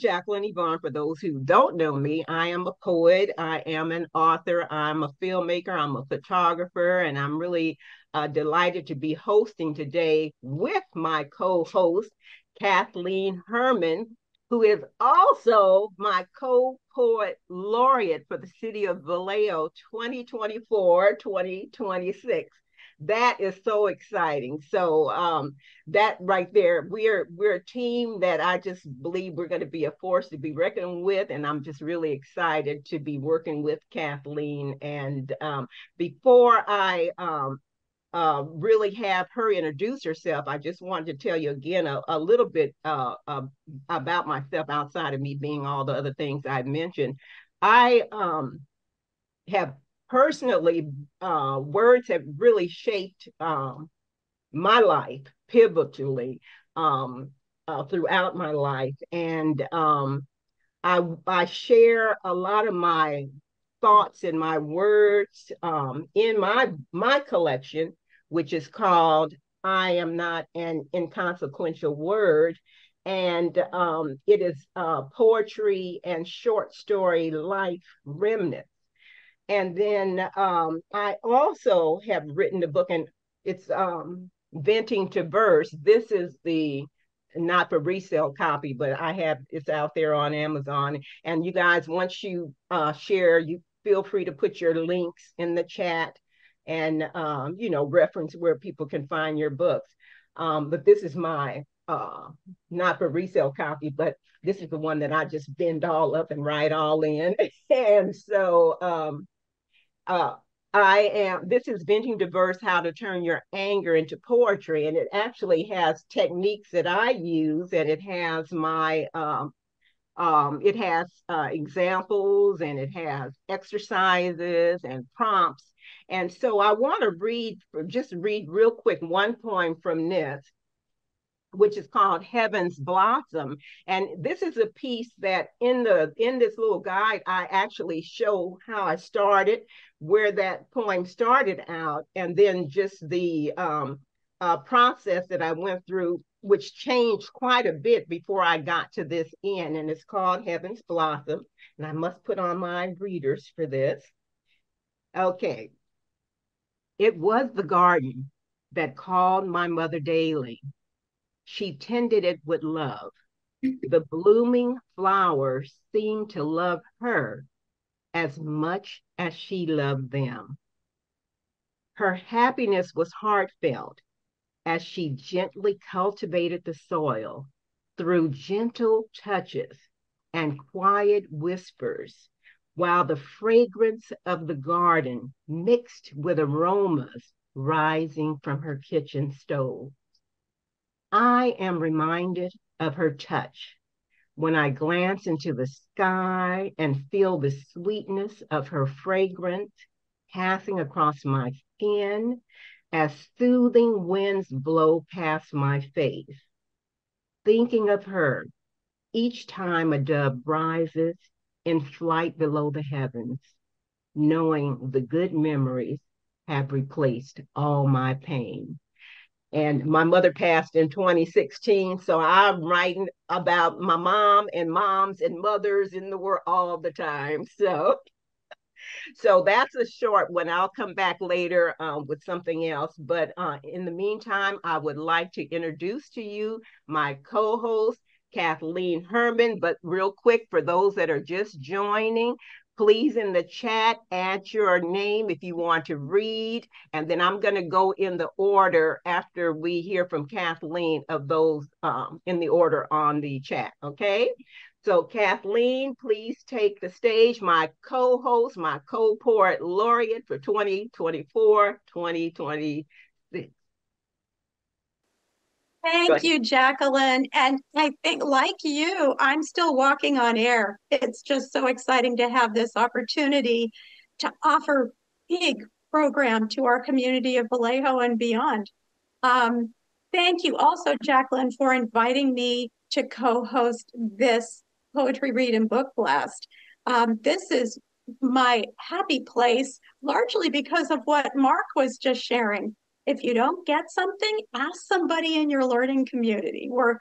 am Jacalyn Eyvonne. For those who don't know me, I am a poet, I am an author, I'm a filmmaker, I'm a photographer, and I'm really delighted to be hosting today with my co-host, Kathleen Herrmann, who is also my co-poet laureate for the city of Vallejo 2024-2026. That is so exciting. That right there, we're a team that I just believe we're going to be a force to be reckoned with, and I'm just really excited to be working with Kathleen. And before I really have her introduce herself, I just wanted to tell you again a little bit about myself outside of me being all the other things I mentioned. I have personally, words have really shaped my life pivotally throughout my life. And I share a lot of my thoughts and my words in my collection, which is called I Am Not an Inconsequential Word. And it is poetry and short story life remnants. And then I also have written a book, and it's Venting to Verse. This is the not for resale copy, but I have it's out there on Amazon. And you guys, once you share, you feel free to put your links in the chat and reference where people can find your books. But this is my not for resale copy, but this is the one that I just bend all up and write all in. And so uh, this is Venting Diverse, How to Turn Your Anger into Poetry. And it actually has techniques that I use, and it has examples, and it has exercises and prompts. And so I want to just read real quick one poem from this, which is called Heaven's Blossom. And this is a piece that in this little guide, I actually show how I started, where that poem started out, and then just the process that I went through, which changed quite a bit before I got to this end. And it's called Heaven's Blossom. And I must put on my readers for this. Okay. It was the garden that called my mother daily. She tended it with love. The blooming flowers seemed to love her as much as she loved them. Her happiness was heartfelt as she gently cultivated the soil through gentle touches and quiet whispers, while the fragrance of the garden mixed with aromas rising from her kitchen stove. I am reminded of her touch when I glance into the sky and feel the sweetness of her fragrance passing across my skin as soothing winds blow past my face. Thinking of her each time a dove rises in flight below the heavens, knowing the good memories have replaced all my pain. And my mother passed in 2016. So I'm writing about my mom and moms and mothers in the world all the time. So that's a short one. I'll come back later with something else. But in the meantime, I would like to introduce to you my co-host, Kathleen Herrmann. But real quick, for those that are just joining, please in the chat add your name if you want to read, and then I'm going to go in the order after we hear from Kathleen of those in the order on the chat, okay? So Kathleen, please take the stage, my co-host, my co-poet laureate for 2024-2026. Thank you, Jacalyn. And I think, like you, I'm still walking on air. It's just so exciting to have this opportunity to offer big program to our community of Vallejo and beyond. Thank you also, Jacalyn, for inviting me to co-host this Poetry Read and Book Blast. This is my happy place, largely because of what Mark was just sharing. If you don't get something, ask somebody in your learning community. We're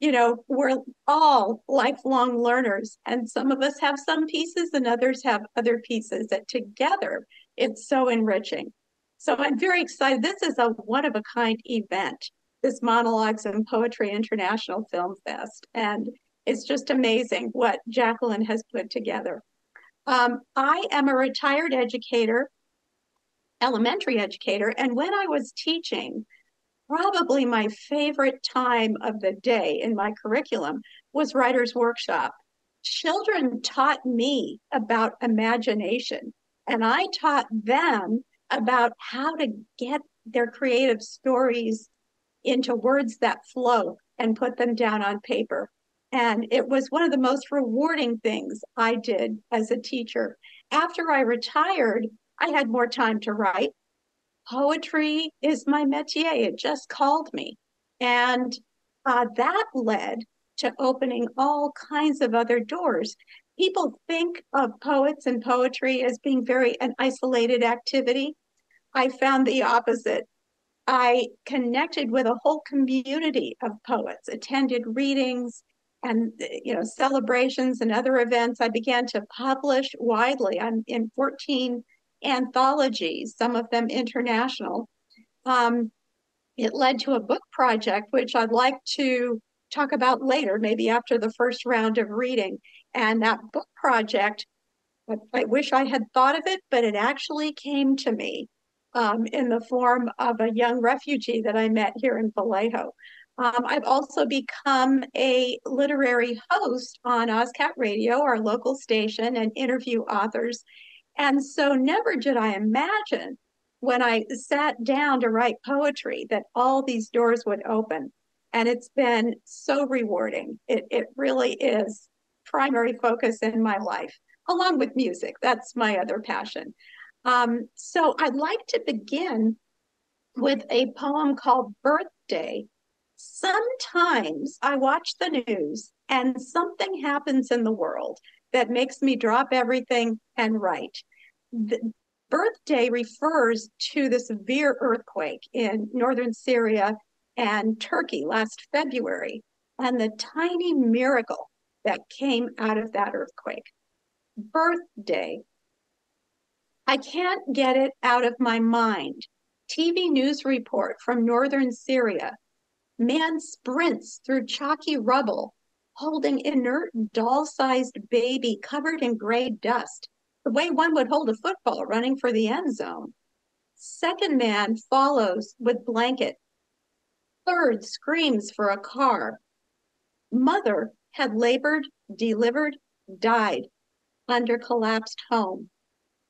we're all lifelong learners, and some of us have some pieces and others have other pieces that together it's so enriching. So I'm very excited. This is a one-of-a-kind event, this Monologues and Poetry International Film Fest, and it's just amazing what Jacalyn has put together. I am a retired educator, elementary educator, and when I was teaching, probably my favorite time of the day in my curriculum was writer's workshop. Children taught me about imagination, and I taught them about how to get their creative stories into words that flow and put them down on paper. And it was one of the most rewarding things I did as a teacher. After I retired, I had more time to write. Poetry is my métier. It just called me. And that led to opening all kinds of other doors. People think of poets and poetry as being an isolated activity. I found the opposite. I connected with a whole community of poets, attended readings and celebrations and other events. I began to publish widely. I'm in 14 anthologies, some of them international. It led to a book project, which I'd like to talk about later, maybe after the first round of reading. And that book project, I wish I had thought of it, but it actually came to me in the form of a young refugee that I met here in Vallejo. I've also become a literary host on OzCat Radio, our local station, and interview authors. And so never did I imagine when I sat down to write poetry that all these doors would open. And it's been so rewarding. It really is primary focus in my life, along with music. That's my other passion. So I'd like to begin with a poem called Birthday. Sometimes I watch the news and something happens in the world that makes me drop everything and write. The Birthday refers to the severe earthquake in northern Syria and Turkey last February, and the tiny miracle that came out of that earthquake. Birthday. I can't get it out of my mind. TV news report from northern Syria. Man sprints through chalky rubble, holding inert doll-sized baby covered in gray dust, the way one would hold a football running for the end zone. Second man follows with blanket. Third screams for a car. Mother had labored, delivered, died under collapsed home.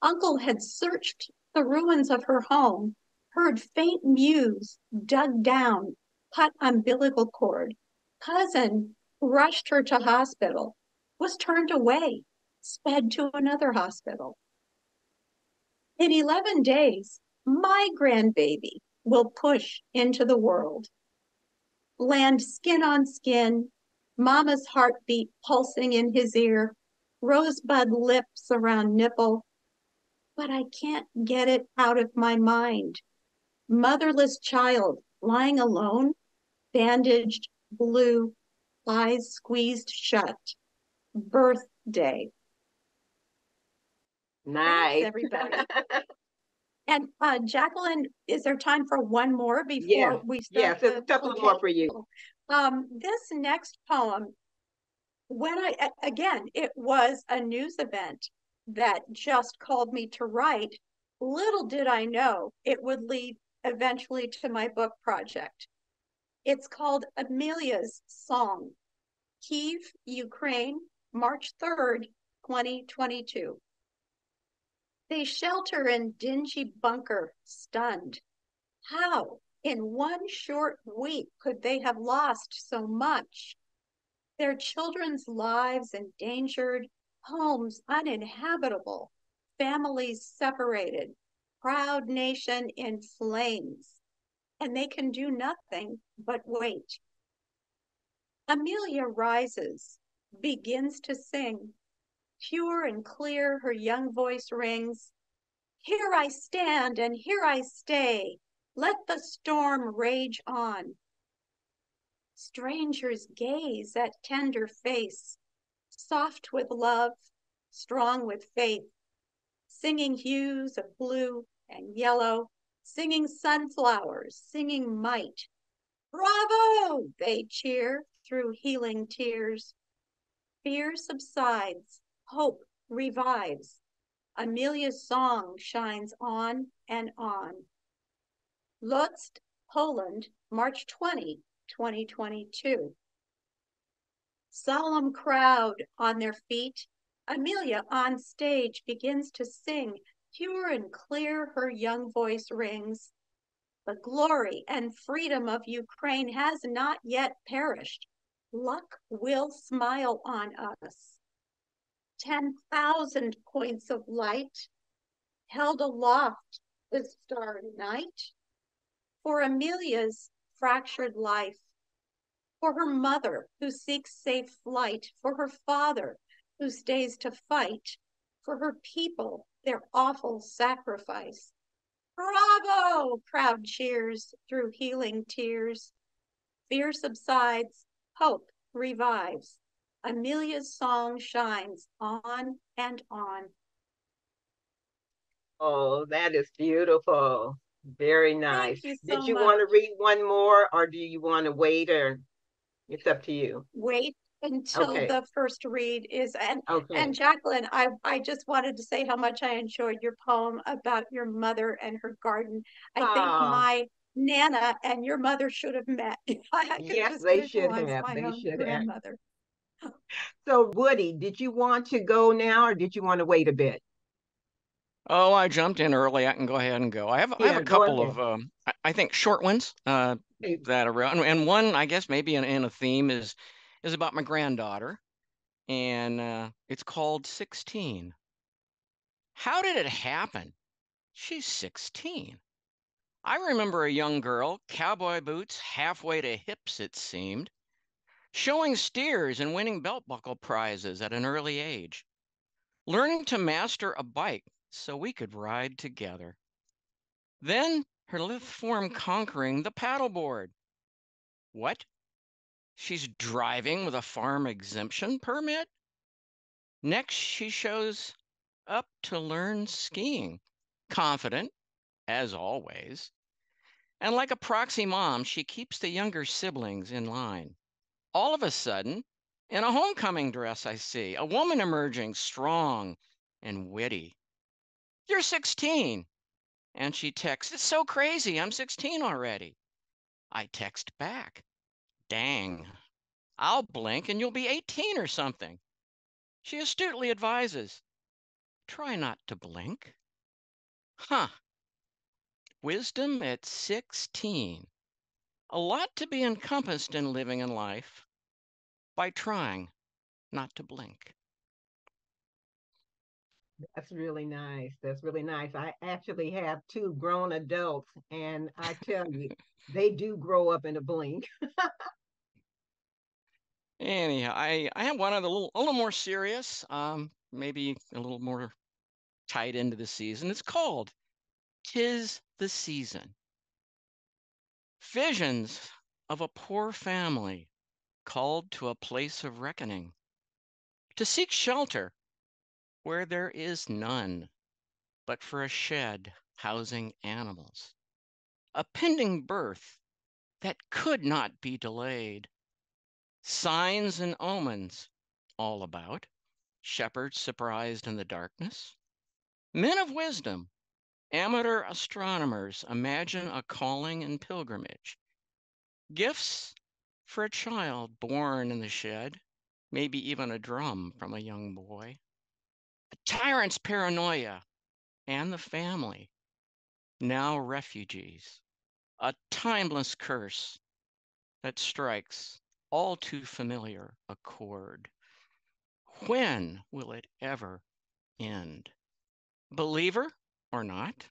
Uncle had searched the ruins of her home, heard faint mews, dug down, cut umbilical cord. Cousin rushed her to hospital, was turned away, sped to another hospital. In 11 days, my grandbaby will push into the world. Land skin on skin, mama's heartbeat pulsing in his ear, rosebud lips around nipple, but I can't get it out of my mind. Motherless child lying alone, bandaged, blue, eyes squeezed shut. Birthday. Nice. Thanks, everybody. And Jacalyn, is there time for one more before we start? Yes, there's a couple more for you. This next poem, again, it was a news event that just called me to write. Little did I know it would lead eventually to my book project. It's called Amelia's Song, Kyiv, Ukraine, March 3rd, 2022. They shelter in dingy bunker, stunned. How, in one short week, could they have lost so much? Their children's lives endangered, homes uninhabitable, families separated, proud nation in flames, and they can do nothing but wait. Amelia rises, begins to sing. Pure and clear her young voice rings. Here I stand and here I stay. Let the storm rage on. Strangers gaze at tender face, soft with love, strong with faith, singing hues of blue and yellow, singing sunflowers, singing might. Bravo! They cheer through healing tears. Fear subsides, hope revives. Amelia's song shines on and on. Lodz, Poland, March 20, 2022. Solemn crowd on their feet. Amelia on stage begins to sing. Pure and clear her young voice rings. The glory and freedom of Ukraine has not yet perished. Luck will smile on us. 10,000 points of light held aloft this starry night for Amelia's fractured life, for her mother who seeks safe flight, for her father who stays to fight, for her people, their awful sacrifice. Bravo! Crowd cheers through healing tears. Fear subsides, hope revives. Amelia's song shines on and on. Oh, that is beautiful. Very nice. Thank you Did so you much. want to read one more or do you want to wait, or it's up to you? Wait until Okay. the first read is, and Okay. Jacalyn, I just wanted to say how much I enjoyed your poem about your mother and her garden. I think Oh, my Nana and your mother should have met. I could yes, just they should visualize have. my They own should have. grandmother. So, Woody, did you want to go now or did you want to wait a bit? Oh, I jumped in early. I can go ahead and go. I have Yeah, a go couple ahead. of I think short ones Hey, that are and one I guess maybe in a theme is about my granddaughter, and it's called 16. How did it happen? She's 16. I remember a young girl, cowboy boots halfway to hips it seemed, showing steers and winning belt buckle prizes at an early age, learning to master a bike so we could ride together. Then her lithe form conquering the paddleboard. What? She's driving with a farm exemption permit? Next, she shows up to learn skiing, confident, as always. And like a proxy mom, she keeps the younger siblings in line. All of a sudden, in a homecoming dress, I see a woman emerging strong and witty. You're 16. And she texts, it's so crazy. I'm 16 already. I text back. Dang, I'll blink and you'll be 18 or something. She astutely advises, try not to blink. Huh, wisdom at 16. A lot to be encompassed in living in life by trying not to blink. that's really nice. That's really nice. I actually have two grown adults, and I tell you, they do grow up in a blink. Anyhow, I have one of the a little more serious, maybe a little more tied into the season. It's called "'Tis the Season." Visions of a poor family called to a place of reckoning, to seek shelter where there is none, but for a shed housing animals, a pending birth that could not be delayed, signs and omens all about, shepherds surprised in the darkness, men of wisdom, amateur astronomers imagine a calling and pilgrimage, gifts for a child born in the shed, maybe even a drum from a young boy, a tyrant's paranoia, and the family, now refugees, a timeless curse that strikes all too familiar a chord. When will it ever end? Believer or not?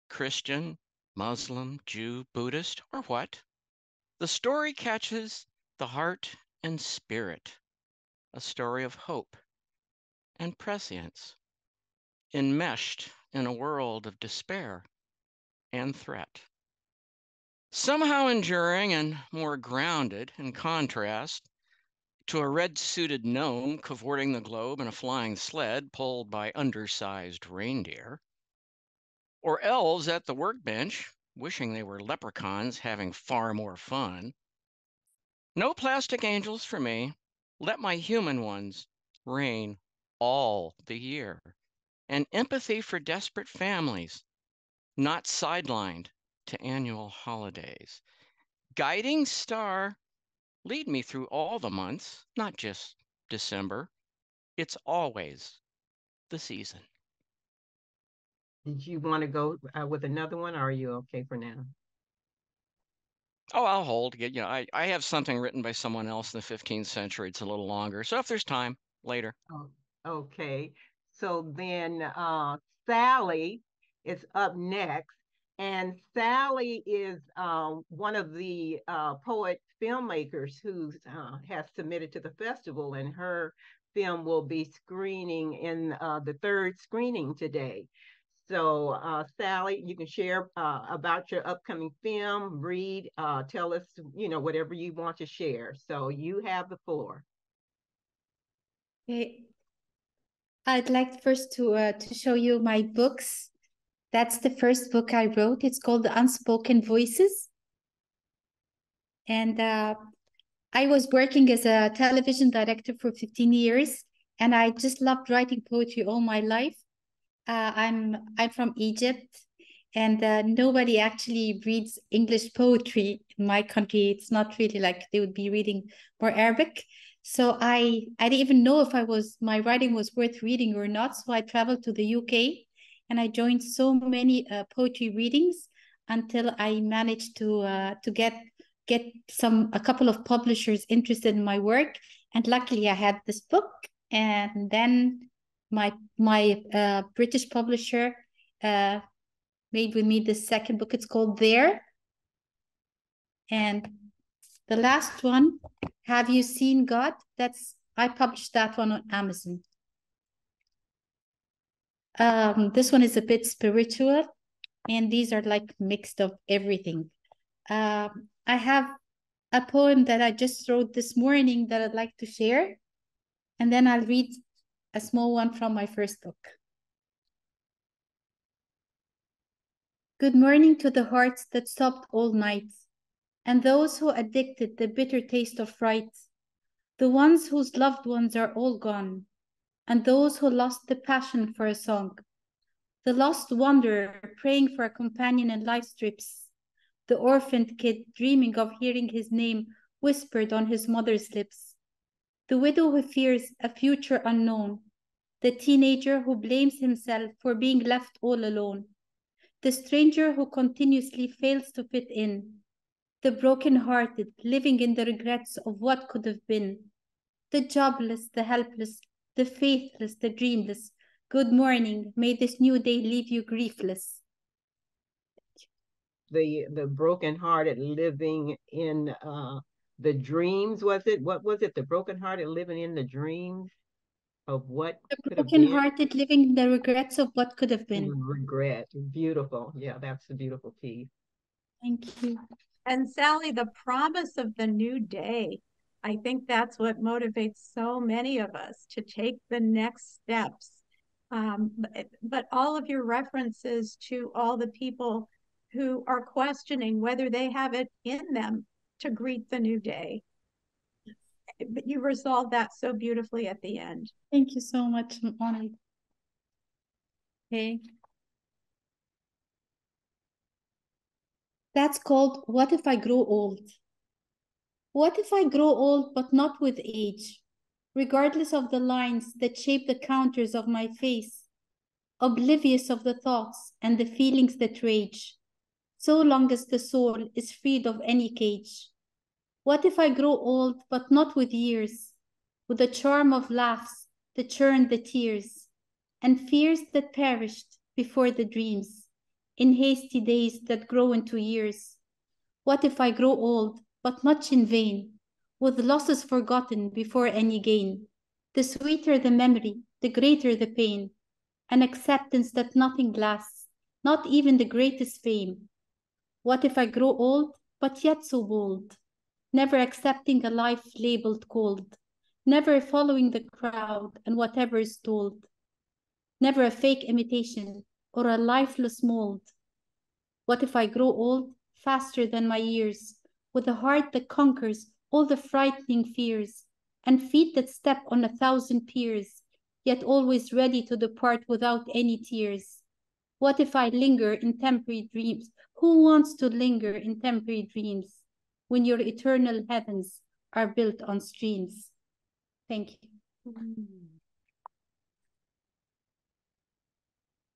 Christian, Muslim, Jew, Buddhist, or what? The story catches the heart and spirit, a story of hope and prescience, enmeshed in a world of despair and threat. somehow enduring and more grounded in contrast to a red-suited gnome cavorting the globe in a flying sled pulled by undersized reindeer, or elves at the workbench wishing they were leprechauns having far more fun. No plastic angels for me. Let my human ones reign all the year. And empathy for desperate families, not sidelined to annual holidays. Guiding star, lead me through all the months, not just December. It's always the season. Did you want to go with another one, or are you okay for now? Oh, I'll hold. I have something written by someone else in the 15th century. It's a little longer. So if there's time, later. Oh, okay. So then Sally is up next. And Sally is one of the poet filmmakers who has submitted to the festival, and her film will be screening in the third screening today. So, Sally, you can share about your upcoming film, read, tell us, whatever you want to share. So you have the floor. Okay. I'd like first to show you my books. That's the first book I wrote. It's called The Unspoken Voices. And I was working as a television director for 15 years, and I just loved writing poetry all my life. I'm from Egypt, and nobody actually reads English poetry in my country. It's not really like they would be reading more Arabic. So I didn't even know if my writing was worth reading or not. So I traveled to the UK, and I joined so many poetry readings until I managed to get a couple of publishers interested in my work. And luckily, I had this book, and then my British publisher made with me the second book. It's called There. And the last one, Have You Seen God? I published that one on Amazon. This one is a bit spiritual, and these are like mixed of everything. I have a poem that I just wrote this morning that I'd like to share, and then I'll read a small one from my first book. Good morning to the hearts that stopped all night, and those who addicted the bitter taste of fright, the ones whose loved ones are all gone, and those who lost the passion for a song, the lost wanderer praying for a companion in life's strips, the orphaned kid dreaming of hearing his name whispered on his mother's lips, the widow who fears a future unknown, the teenager who blames himself for being left all alone, the stranger who continuously fails to fit in, the broken-hearted living in the regrets of what could have been, the jobless, the helpless, the faithless, the dreamless. Good morning. May this new day leave you griefless. The broken-hearted living in the dreams, was it? What was it? The broken-hearted living in the dreams of what could have been. The broken-hearted living in the regrets of what could have been. Regret. Beautiful. Yeah, that's a beautiful piece. Thank you. And Sally, the promise of the new day. I think that's what motivates so many of us to take the next steps. But all of your references to all the people who are questioning whether they have it in them to greet the new day. But you resolved that so beautifully at the end. Thank you so much. I'm honored. Okay. That's called What If I Grow Old? What if I grow old but not with age, regardless of the lines that shape the counters of my face, oblivious of the thoughts and the feelings that rage, so long as the soul is freed of any cage? What if I grow old but not with years, with the charm of laughs that churn the tears, and fears that perished before the dreams, in hasty days that grow into years? What if I grow old but much in vain, with losses forgotten before any gain? The sweeter the memory, the greater the pain, an acceptance that nothing lasts, not even the greatest fame. What if I grow old, but yet so bold? Never accepting a life labeled cold. Never following the crowd and whatever is told. Never a fake imitation or a lifeless mold. What if I grow old faster than my years, with a heart that conquers all the frightening fears, and feet that step on 1,000 piers, yet always ready to depart without any tears? What if I linger in temporary dreams? Who wants to linger in temporary dreams when your eternal heavens are built on streams? Thank you.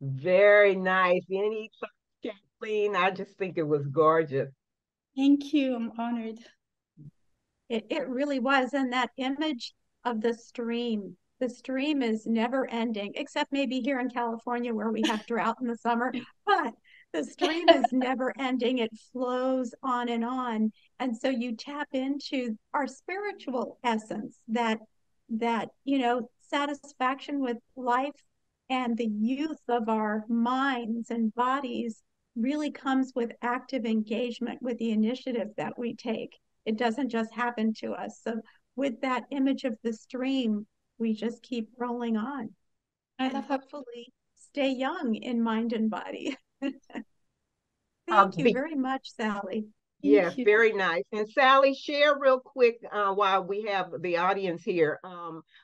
Very nice. Any thoughts, Kathleen? I just think it was gorgeous. Thank you. I'm honored. It really was. And that image of the stream is never ending, except maybe here in California where we have drought in the summer. But the stream is never ending. It flows on and on. And so you tap into our spiritual essence, that, satisfaction with life and the youth of our minds and bodies really comes with active engagement with the initiative that we take. It doesn't just happen to us. So with that image of the stream, we just keep rolling on and hopefully stay young in mind and body. Thank you very much, Sally. Yes, very nice. And Sally, share real quick while we have the audience here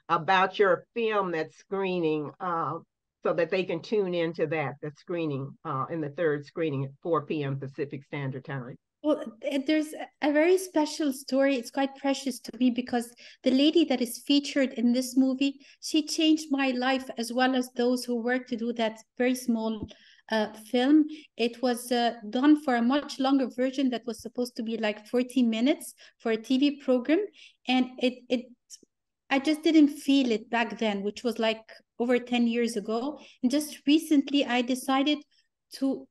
about your film that's screening so that they can tune into the screening in the third screening at 4 p.m. Pacific Standard Time. Well, there's a very special story. It's quite precious to me because the lady that is featured in this movie, she changed my life as well as those who worked to do that very small film. It was done for a much longer version that was supposed to be like 40 minutes for a TV program. And I just didn't feel it back then, which was like over 10 years ago. And just recently I decided to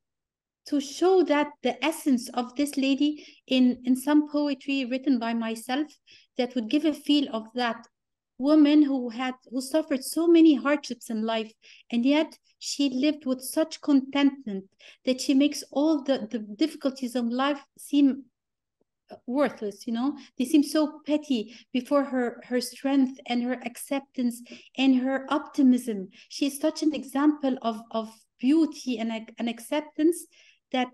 show that the essence of this lady in some poetry written by myself that would give a feel of that woman who suffered so many hardships in life, and yet she lived with such contentment that she makes all the difficulties of life seem worthless. They seem so petty before her strength and her acceptance and her optimism. She is such an example of beauty and an acceptance that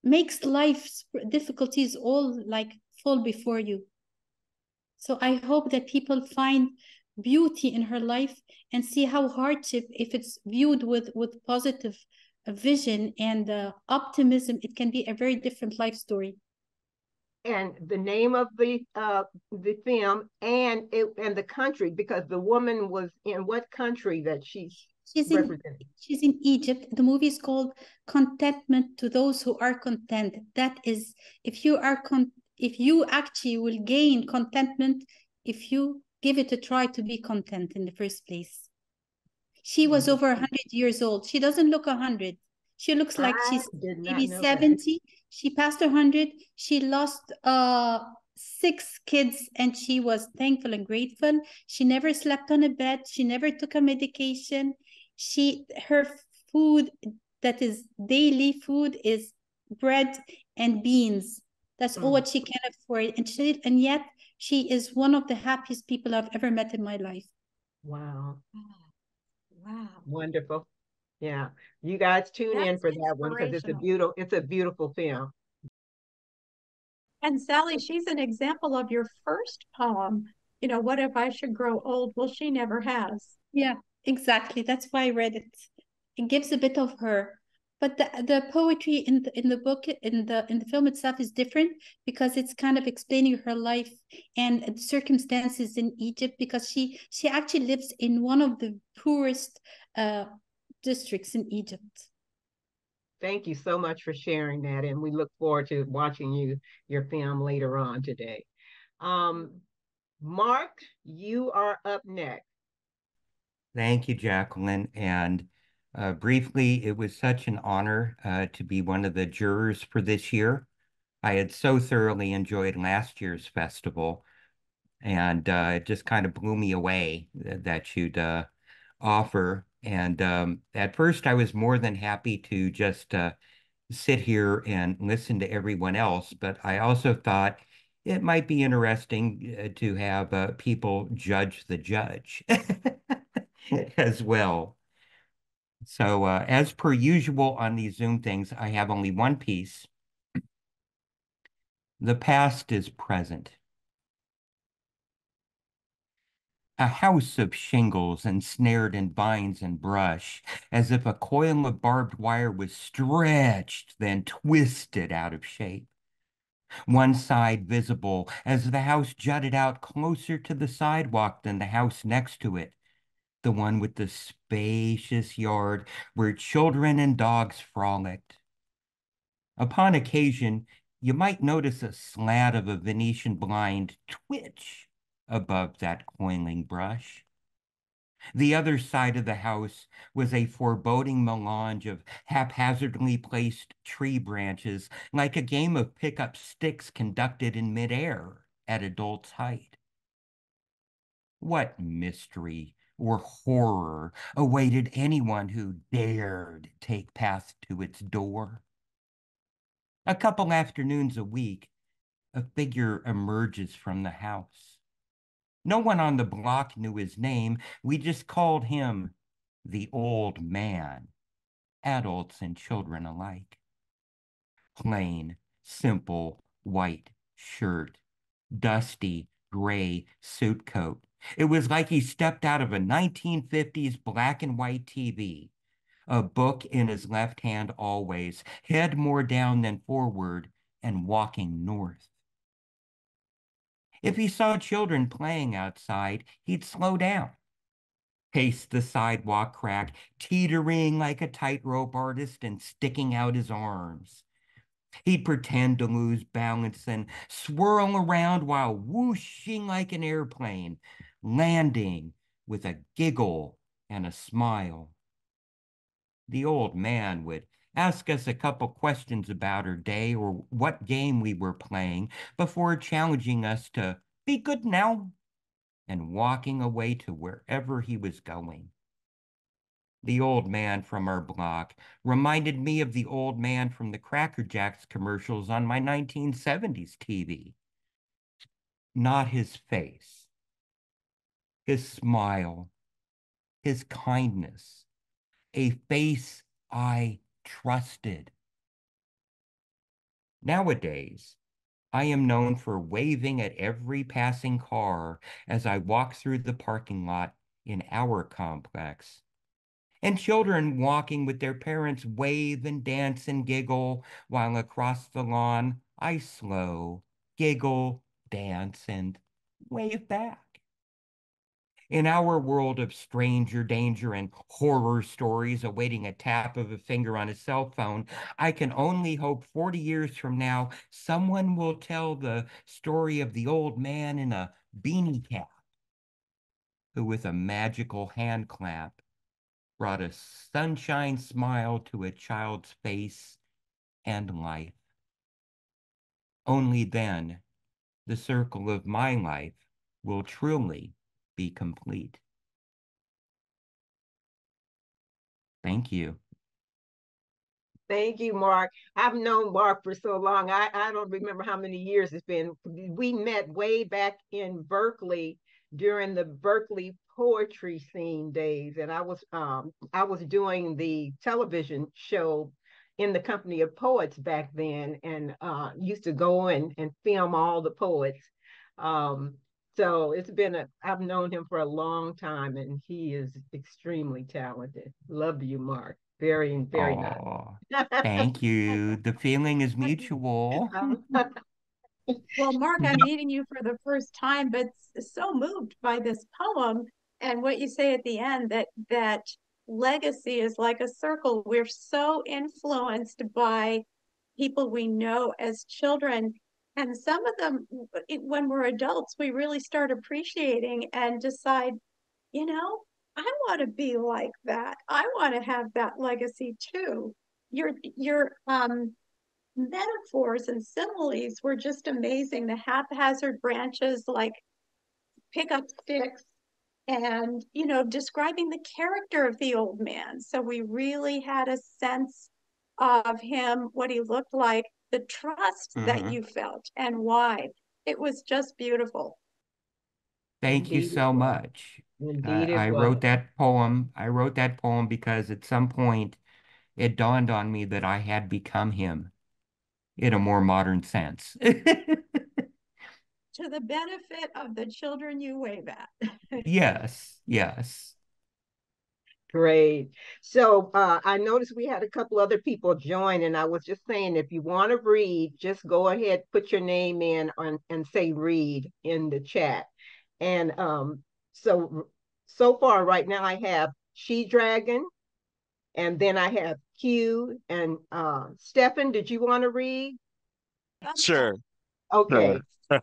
makes life's difficulties all like fall before you. So I hope that people find beauty in her life and see how hardship, if it's viewed with positive vision and optimism, it can be a very different life story. And the name of the film and the country, because the woman was in what country that she's representing? She's in Egypt. The movie is called Contentment to Those Who Are Content. That is, if you actually will gain contentment if you give it a try to be content in the first place. She was over 100 years old. She doesn't look 100. She looks like she's maybe 70. She passed 100. She lost 6 kids and she was thankful and grateful. She never slept on a bed. She never took a medication. Her food that is daily food is bread and beans. That's all what she can afford. And yet she is one of the happiest people I've ever met in my life. Wow. Wow. Wonderful. Yeah. You guys tune in for that one because it's a beautiful film. And Sally, she's an example of your first poem. What if I should grow old? Well, she never has. Yeah, exactly. That's why I read it. It gives a bit of her. But the poetry in the book, in the film itself is different because it's kind of explaining her life and circumstances in Egypt, because she actually lives in one of the poorest districts in Egypt. Thank you so much for sharing that, and we look forward to watching your film later on today. Mark, you are up next. Thank you, Jacalyn. And briefly, it was such an honor to be one of the jurors for this year. I had so thoroughly enjoyed last year's festival, and it just kind of blew me away that you'd offer. And at first, I was more than happy to just sit here and listen to everyone else, but I also thought it might be interesting to have people judge the judge as well. So as per usual on these Zoom things, I have only one piece. The past is present. A house of shingles ensnared in vines and brush, as if a coil of barbed wire was stretched, then twisted out of shape. One side visible as the house jutted out closer to the sidewalk than the house next to it, the one with the spacious yard where children and dogs frolicked. Upon occasion, you might notice a slat of a Venetian blind twitch above that coiling brush. The other side of the house was a foreboding melange of haphazardly placed tree branches, like a game of pick-up sticks conducted in midair at adult's height. What mystery or horror awaited anyone who dared take path to its door? A couple afternoons a week, a figure emerges from the house. No one on the block knew his name. We just called him the old man, adults and children alike. Plain, simple, white shirt, dusty, gray suit coat. It was like he stepped out of a 1950s black and white TV, a book in his left hand always, head more down than forward, and walking north. If he saw children playing outside, he'd slow down, pace the sidewalk crack, teetering like a tightrope artist and sticking out his arms. He'd pretend to lose balance and swirl around while whooshing like an airplane, landing with a giggle and a smile. The old man would ask us a couple questions about our day or what game we were playing before challenging us to be good now and walking away to wherever he was going. The old man from our block reminded me of the old man from the Cracker Jacks commercials on my 1970s TV. Not his face, his smile, his kindness, a face I trusted. Nowadays, I am known for waving at every passing car as I walk through the parking lot in our complex. And children walking with their parents wave and dance and giggle, while across the lawn I slow, giggle, dance, and wave back. In our world of stranger danger and horror stories awaiting a tap of a finger on a cell phone, I can only hope 40 years from now, someone will tell the story of the old man in a beanie cap who, with a magical hand clap, brought a sunshine smile to a child's face and life. Only then the circle of my life will truly be complete. Thank you. Thank you, Mark. I've known Mark for so long. I don't remember how many years it's been. We met way back in Berkeley during the Berkeley poetry scene days, and I was doing the television show in the company of poets back then, and used to go and film all the poets. Um, so I've known him for a long time, and he is extremely talented. Love you, Mark. Very, very nice. Oh, thank you. The feeling is mutual. Well, Mark, I'm meeting you for the first time, but so moved by this poem and what you say at the end that legacy is like a circle. We're so influenced by people we know as children, and some of them, when we're adults, we really start appreciating and decide, you know, I want to be like that. I want to have that legacy too. Your metaphors and similes were just amazing. The haphazard branches like pickup sticks and, describing the character of the old man. So we really had a sense of him, what he looked like, the trust that you felt, and why. It was just beautiful. Thank you Indeed it so was. much. Indeed it I was. wrote that poem. I wrote that poem because at some point it dawned on me that I had become him in a more modern sense. To the benefit of the children you wave at. Yes, yes. Great. So I noticed we had a couple other people join, and I was just saying, if you want to read, just go ahead, put your name in and say read in the chat. And so so far right now I have She Dragon, and then I have Q and Stefan. Did you want to read? Sure. Okay.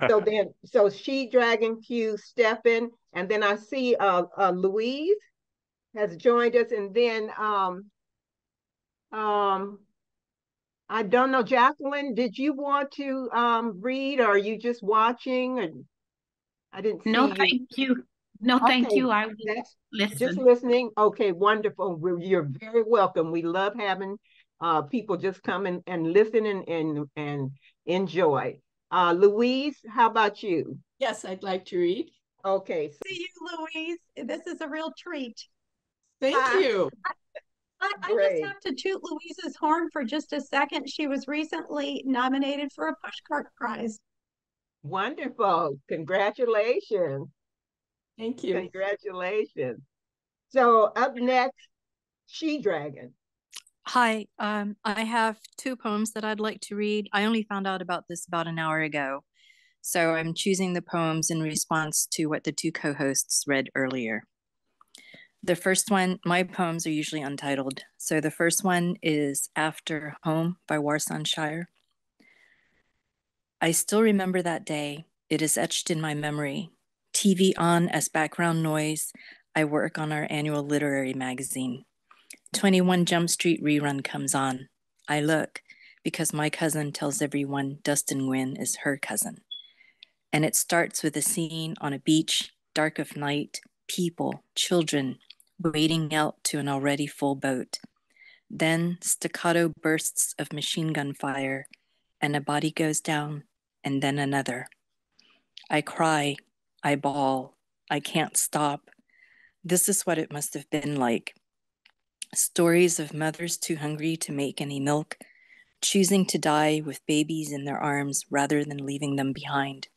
Sure. So She Dragon, Q, Stefan, and then I see Louise has joined us, and then um I don't know, Jacalyn, did you want to read, or are you just watching? And I didn't No, see you. thank you. No, thank Okay, you. I will that's just listen. listening. Okay, wonderful. You're very welcome. We love having people just come and listen and enjoy. Louise, how about you? Yes, I'd like to read. Okay. See you, Louise. This is a real treat. Thank you. I just Great. have to toot Louise's horn for just a second. She was recently nominated for a pushcart prize. Wonderful. Congratulations. Thank you. Congratulations. So up next, She Dragon. Hi, I have two poems that I'd like to read. I only found out about this about an hour ago, so I'm choosing the poems in response to what the two co-hosts read earlier. The first one, my poems are usually untitled, so the first one is After Home by Warsanshire. I still remember that day. It is etched in my memory. TV on as background noise. I work on our annual literary magazine. 21 Jump Street rerun comes on. I look because my cousin tells everyone Dustin Nguyen is her cousin. And it starts with a scene on a beach, dark of night, people, children, wading out to an already full boat. Then staccato bursts of machine gun fire, and a body goes down, and then another. I cry, I bawl, I can't stop. This is what it must have been like. Stories of mothers too hungry to make any milk, choosing to die with babies in their arms rather than leaving them behind.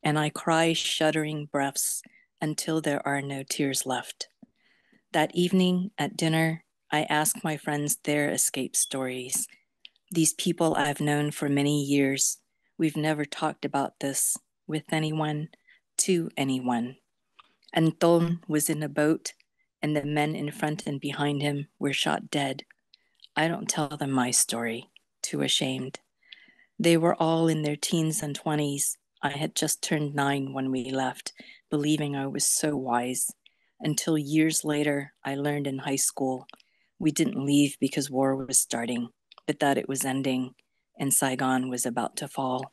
And I cry shuddering breaths until there are no tears left. That evening at dinner, I ask my friends their escape stories. These people I've known for many years. We've never talked about this with anyone, to anyone. Anton was in a boat, and the men in front and behind him were shot dead. I don't tell them my story, too ashamed. They were all in their teens and 20s. I had just turned 9 when we left, believing I was so wise. Until years later, I learned in high school we didn't leave because war was starting, but that it was ending and Saigon was about to fall.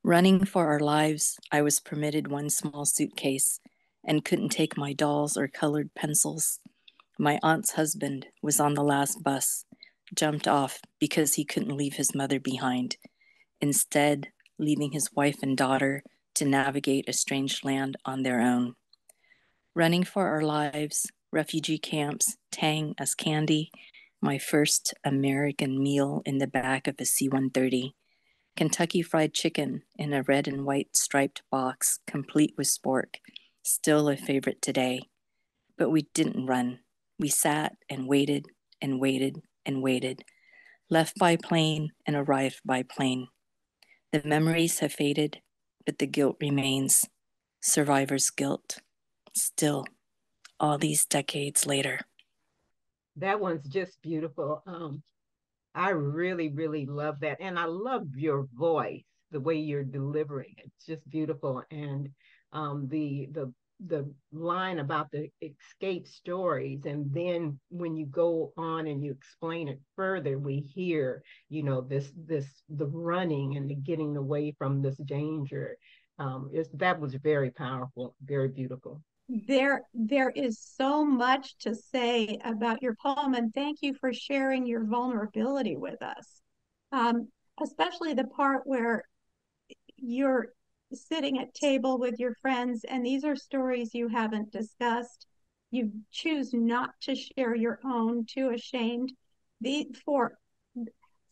Running for our lives, I was permitted one small suitcase and couldn't take my dolls or colored pencils. My aunt's husband was on the last bus, jumped off because he couldn't leave his mother behind, instead leaving his wife and daughter to navigate a strange land on their own. Running for our lives, refugee camps, Tang as candy, my first American meal in the back of a C-130, Kentucky Fried Chicken in a red and white striped box, complete with spork, still a favorite today. But we didn't run. We sat and waited and waited and waited, left by plane and arrived by plane. The memories have faded, but the guilt remains. Survivor's guilt. Still, all these decades later. That one's just beautiful. I really, really love that. And I love your voice, the way you're delivering it. It's just beautiful. And the line about the escape stories, and then when you go on and you explain it further, we hear, this the running and the getting away from this danger. That was very powerful, very beautiful. there is so much to say about your poem, and thank you for sharing your vulnerability with us. Especially the part where you're sitting at table with your friends, and these are stories you haven't discussed. You choose not to share your own, too ashamed.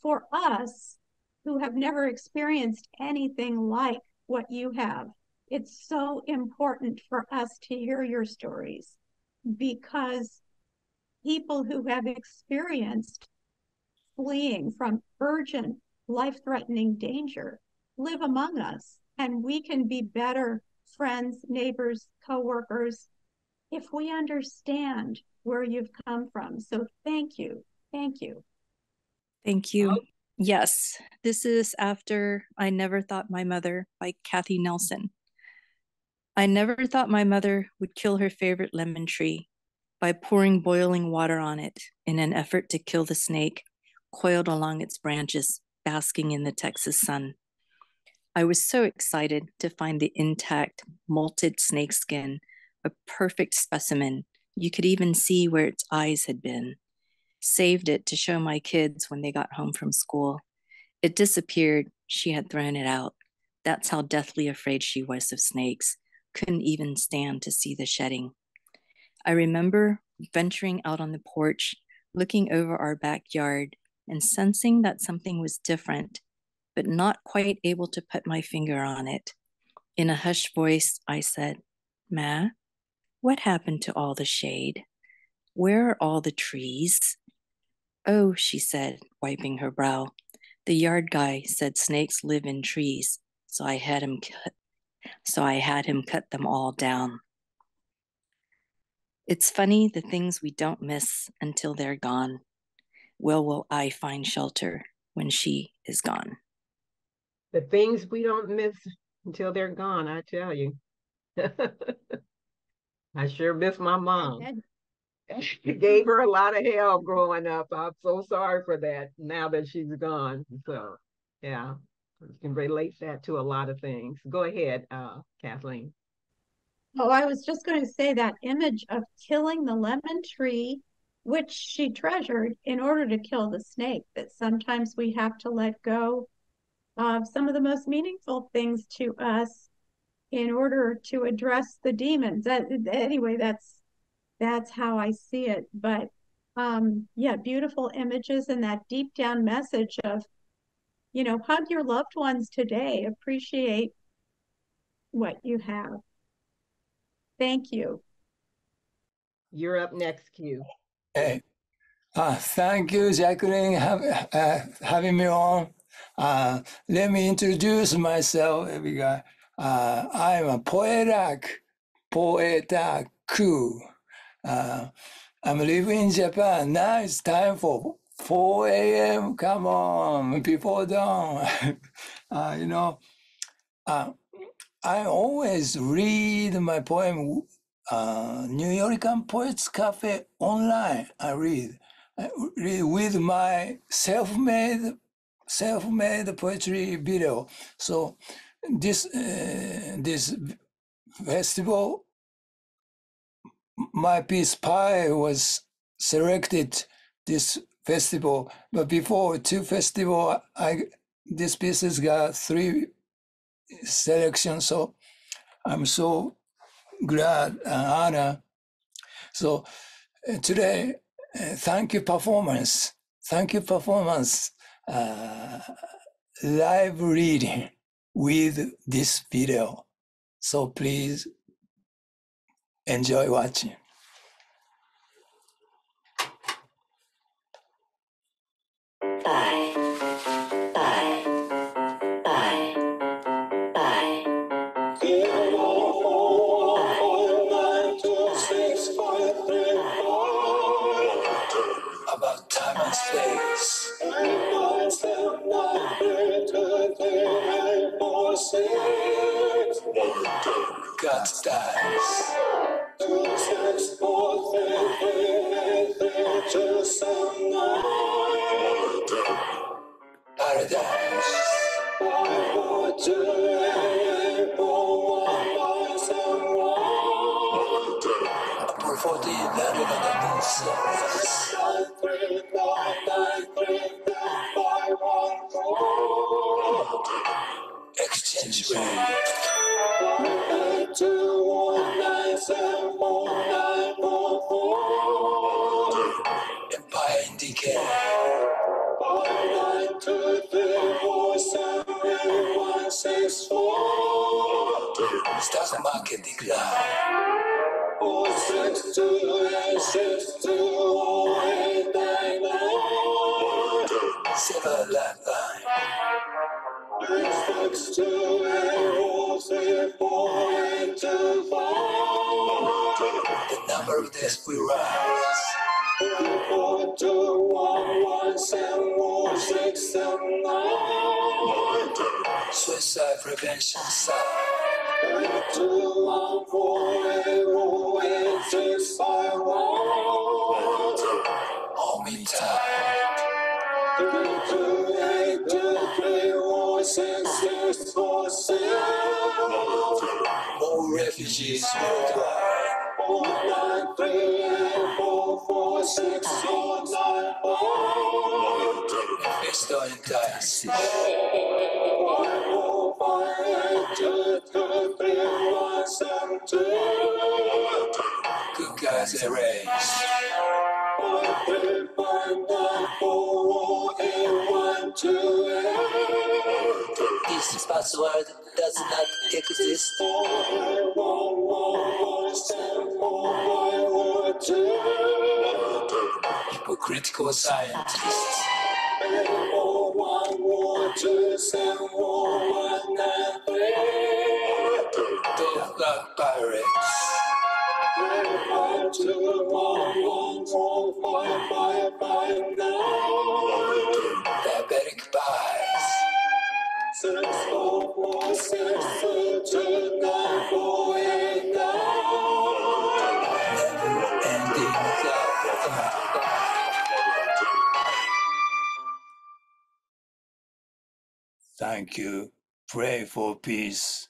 For us who have never experienced anything like what you have, it's so important for us to hear your stories, because people who have experienced fleeing from urgent, life-threatening danger live among us, and we can be better friends, neighbors, co-workers if we understand where you've come from. So thank you. Thank you. Thank you. Yes, this is after I Never Thought My Mother by Kathy Nelson. I never thought my mother would kill her favorite lemon tree by pouring boiling water on it in an effort to kill the snake coiled along its branches, basking in the Texas sun. I was so excited to find the intact, molted snake skin, a perfect specimen. You could even see where its eyes had been. Saved it to show my kids when they got home from school. It disappeared. She had thrown it out. That's how deathly afraid she was of snakes. Couldn't even stand to see the shedding. I remember venturing out on the porch, looking over our backyard and sensing that something was different, but not quite able to put my finger on it. In a hushed voice, I said, "Ma, what happened to all the shade? Where are all the trees?" "Oh," she said, wiping her brow, "the yard guy said snakes live in trees, so I had him cut them all down." It's funny, the things we don't miss until they're gone. Well, will I find shelter when she is gone? The things we don't miss until they're gone, I tell you. I sure miss my mom. Gave her a lot of hell growing up. I'm so sorry for that now that she's gone. So, yeah, you can relate that to a lot of things. Go ahead, Kathleen. Oh, I was just going to say that image of killing the lemon tree, which she treasured, in order to kill the snake, that sometimes we have to let go of some of the most meaningful things to us in order to address the demons. Anyway, that's how I see it. But yeah, beautiful images and that deep down message of, hug your loved ones today, appreciate what you have. Thank you. You're up next, Q. Hey, thank you, Jacalyn, having me on. Let me introduce myself. I'm a Poeta. I'm living in Japan. Now it's time for 4 a.m. Come on, before dawn. I always read my poem, New Yorker Poets Cafe online. I read with my self-made poetry video. So this festival, my piece Pie was selected this festival, but before 2 festival, this piece has got 3 selections. So I'm so glad and honored. So today, thank you performance, live reading with this video. So please enjoy watching. Bye. Bye. Bye. Bye. About time and space. God dies. Paradise. Exchange rate. 182197494. Empire indicate. 192347164. Stock market decline. 4628620899. Silver lifeline. 662843425. The number of deaths we rise. 421174679. Suicide prevention side. 214808651. Hold me tight. 328234646. More refugees worldwide. 493844694. Investor in dynasty. 145822317. Good guys erased. 135948128. This password does not exist. Hypocritical scientists. 841127193. Dog Black Pirates. 852114559. Diabetic pies. 644622489. Never ending love. Thank you. Pray for peace.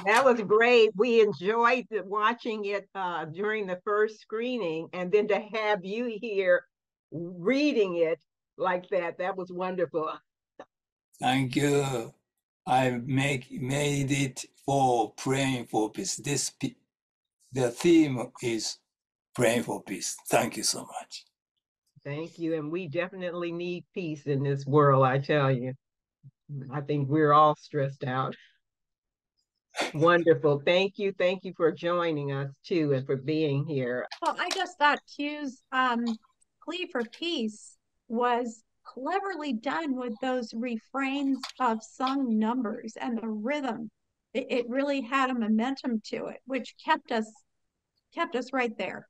That was great. We enjoyed watching it during the first screening, and then to have you here reading it like that, that was wonderful. Thank you. I made it for praying for peace. The theme is praying for peace. Thank you so much. Thank you. And we definitely need peace in this world, I tell you. I think we're all stressed out. Wonderful. Thank you. Thank you for joining us too and for being here. Well, I just thought Q's plea for peace was cleverly done with those refrains of sung numbers and the rhythm. It really had a momentum to it, which kept us right there,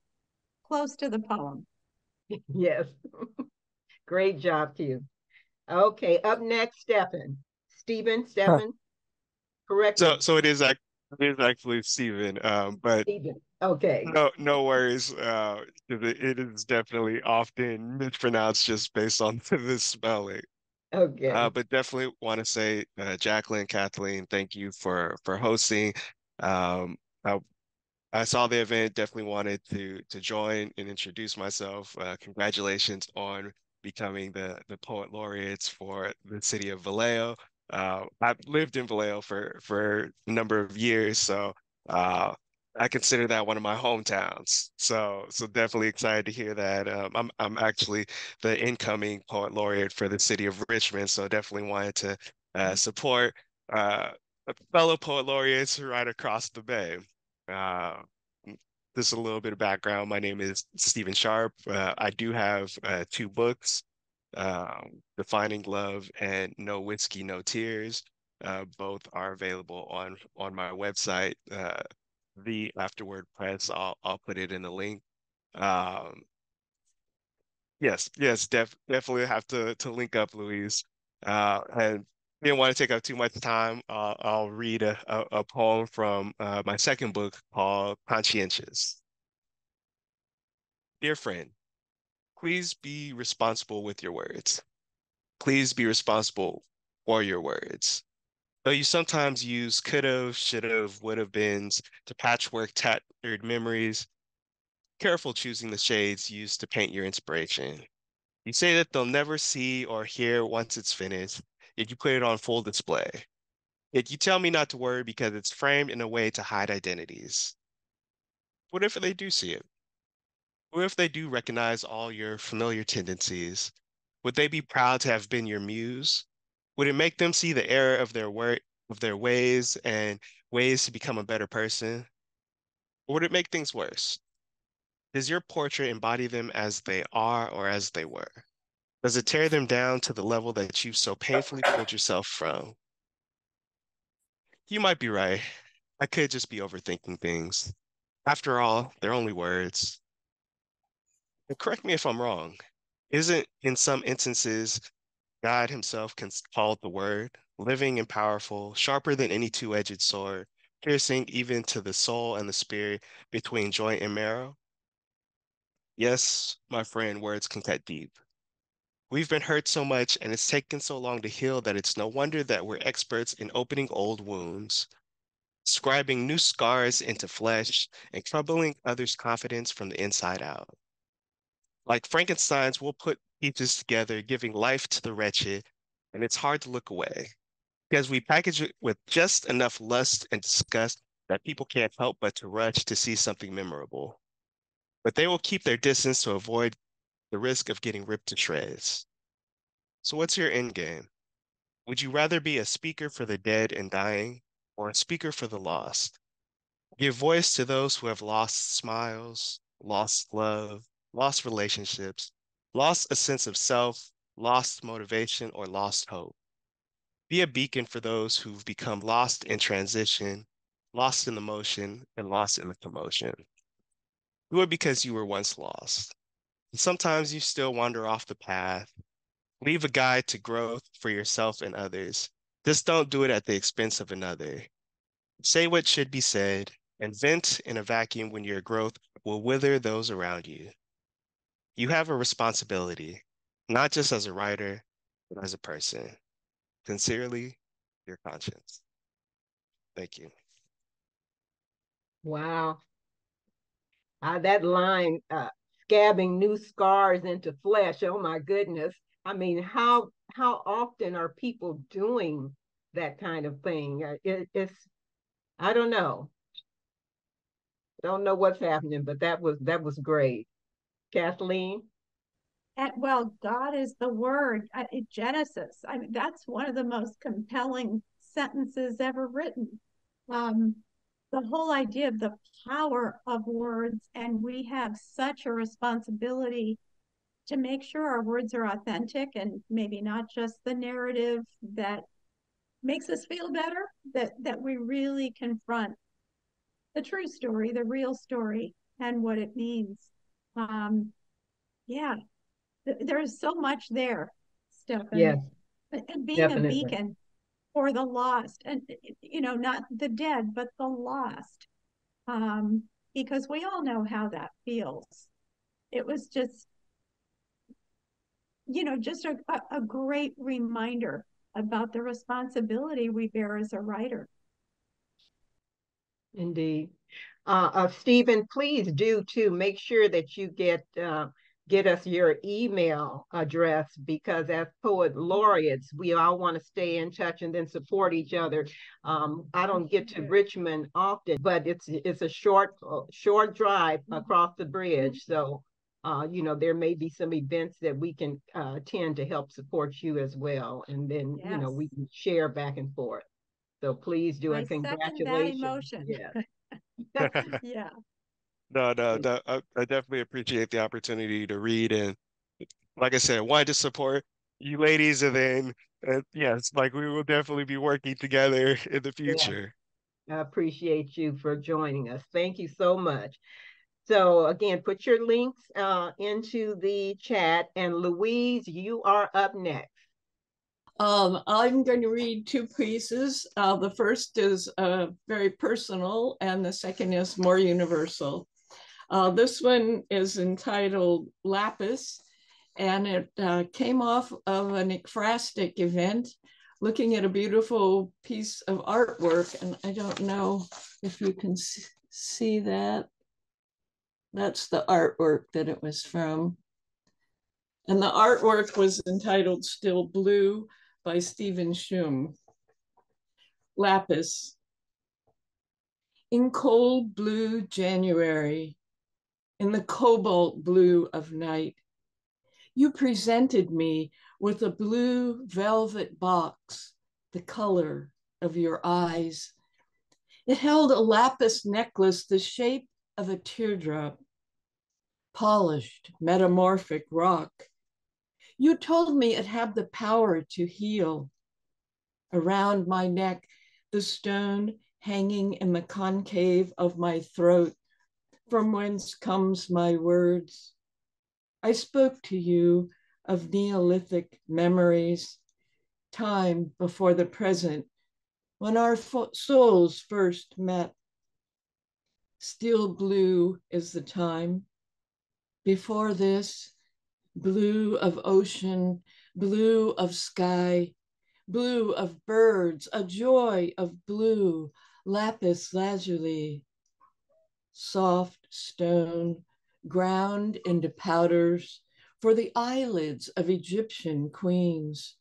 close to the poem. Yes. Great job, Q. Okay, up next, Stephen, correct me. So it is actually Stephen, but Stephen. Okay. no worries. 'Cause it is definitely often mispronounced just based on the spelling. Okay. But definitely want to say, Jacalyn, Kathleen, thank you for hosting. Um, I, I saw the event, definitely wanted to join and introduce myself. Congratulations on becoming the Poet Laureates for the city of Vallejo. I've lived in Vallejo for a number of years, so I consider that one of my hometowns. So definitely excited to hear that. I'm actually the incoming Poet Laureate for the city of Richmond, so definitely wanted to support fellow Poet Laureates right across the bay. Uh, just a little bit of background. My name is Stephe Sharpe. I do have two books, Defining Love and No Whiskey, No Tears. Both are available on my website, the Afterword Press. I'll put it in the link. Um, yes, definitely have to link up, Louise. And didn't want to take up too much time. I'll read a poem from my second book called Conscientious. Dear friend, please be responsible with your words. Please be responsible for your words. Though you sometimes use could've, should've, would've beens to patchwork tattered memories, careful choosing the shades used to paint your inspiration. You say that they'll never see or hear once it's finished, yet you put it on full display. Yet you tell me not to worry because it's framed in a way to hide identities. What if they do see it? What if they do recognize all your familiar tendencies? Would they be proud to have been your muse? Would it make them see the error of their ways and ways to become a better person? Or would it make things worse? Does your portrait embody them as they are or as they were? Does it tear them down to the level that you've so painfully pulled yourself from? You might be right. I could just be overthinking things. After all, they're only words. And correct me if I'm wrong. Isn't, in some instances, God himself called the word, living and powerful, sharper than any two-edged sword, piercing even to the soul and the spirit between joint and marrow? Yes, my friend, words can cut deep. We've been hurt so much and it's taken so long to heal that it's no wonder that we're experts in opening old wounds, scribing new scars into flesh, and troubling others' confidence from the inside out. Like Frankenstein's, we'll put pieces together, giving life to the wretched, and it's hard to look away because we package it with just enough lust and disgust that people can't help but to rush to see something memorable. But they will keep their distance to avoid the risk of getting ripped to shreds. So what's your end game? Would you rather be a speaker for the dead and dying or a speaker for the lost? Give voice to those who have lost smiles, lost love, lost relationships, lost a sense of self, lost motivation, or lost hope. Be a beacon for those who've become lost in transition, lost in the motion, and lost in the commotion. Do it because you were once lost. And sometimes you still wander off the path. Leave a guide to growth for yourself and others. Just don't do it at the expense of another. Say what should be said, and vent in a vacuum when your growth will wither those around you. You have a responsibility, not just as a writer, but as a person. Sincerely, your conscience. Thank you. Wow. That line, scabbing new scars into flesh. Oh my goodness. I mean, how often are people doing that kind of thing? It's I don't know. Don't know what's happening, but that was great. Kathleen? And well, God is the word. Genesis. I mean, that's one of the most compelling sentences ever written. The whole idea of the power of words, and we have such a responsibility to make sure our words are authentic and maybe not just the narrative that makes us feel better, that we really confront the true story, the real story, and what it means. Yeah, there's so much there, Stephen. Yes, And being definitely. a beacon for the lost, and not the dead, but the lost. Because we all know how that feels. It was just, just a great reminder about the responsibility we bear as a writer. Indeed. Stephen, please do too. Make sure that you get us your email address because as poet laureates, we all want to stay in touch and then support each other. I don't get to Richmond often, but it's a short drive across the bridge. So there may be some events that we can attend to help support you as well. And then, Yes. we can share back and forth. So please do I a second that congratulations. emotion. Yes. Yeah. No, I definitely appreciate the opportunity to read. And like I said, wanted to support you ladies. And then, yes, like we will definitely be working together in the Yeah. future. I appreciate you for joining us. Thank you so much. So again, put your links into the chat. And Louise, you are up next. I'm going to read two pieces. The first is very personal, and the second is more universal. This one is entitled Lapis, and it came off of an ekphrastic event looking at a beautiful piece of artwork, and I don't know if you can see that. That's the artwork that it was from. And the artwork was entitled Still Blue by Stephen Schum. Lapis. In cold blue January, in the cobalt blue of night, you presented me with a blue velvet box, the color of your eyes. It held a lapis necklace the shape of a teardrop, polished, metamorphic rock. You told me it had the power to heal. Around my neck, the stone hanging in the concave of my throat, from whence comes my words. I spoke to you of Neolithic memories, time before the present, when our souls first met. Still blue is the time. Before this, blue of ocean, blue of sky, blue of birds, a joy of blue, lapis lazuli, soft stone, ground into powders for the eyelids of Egyptian queens,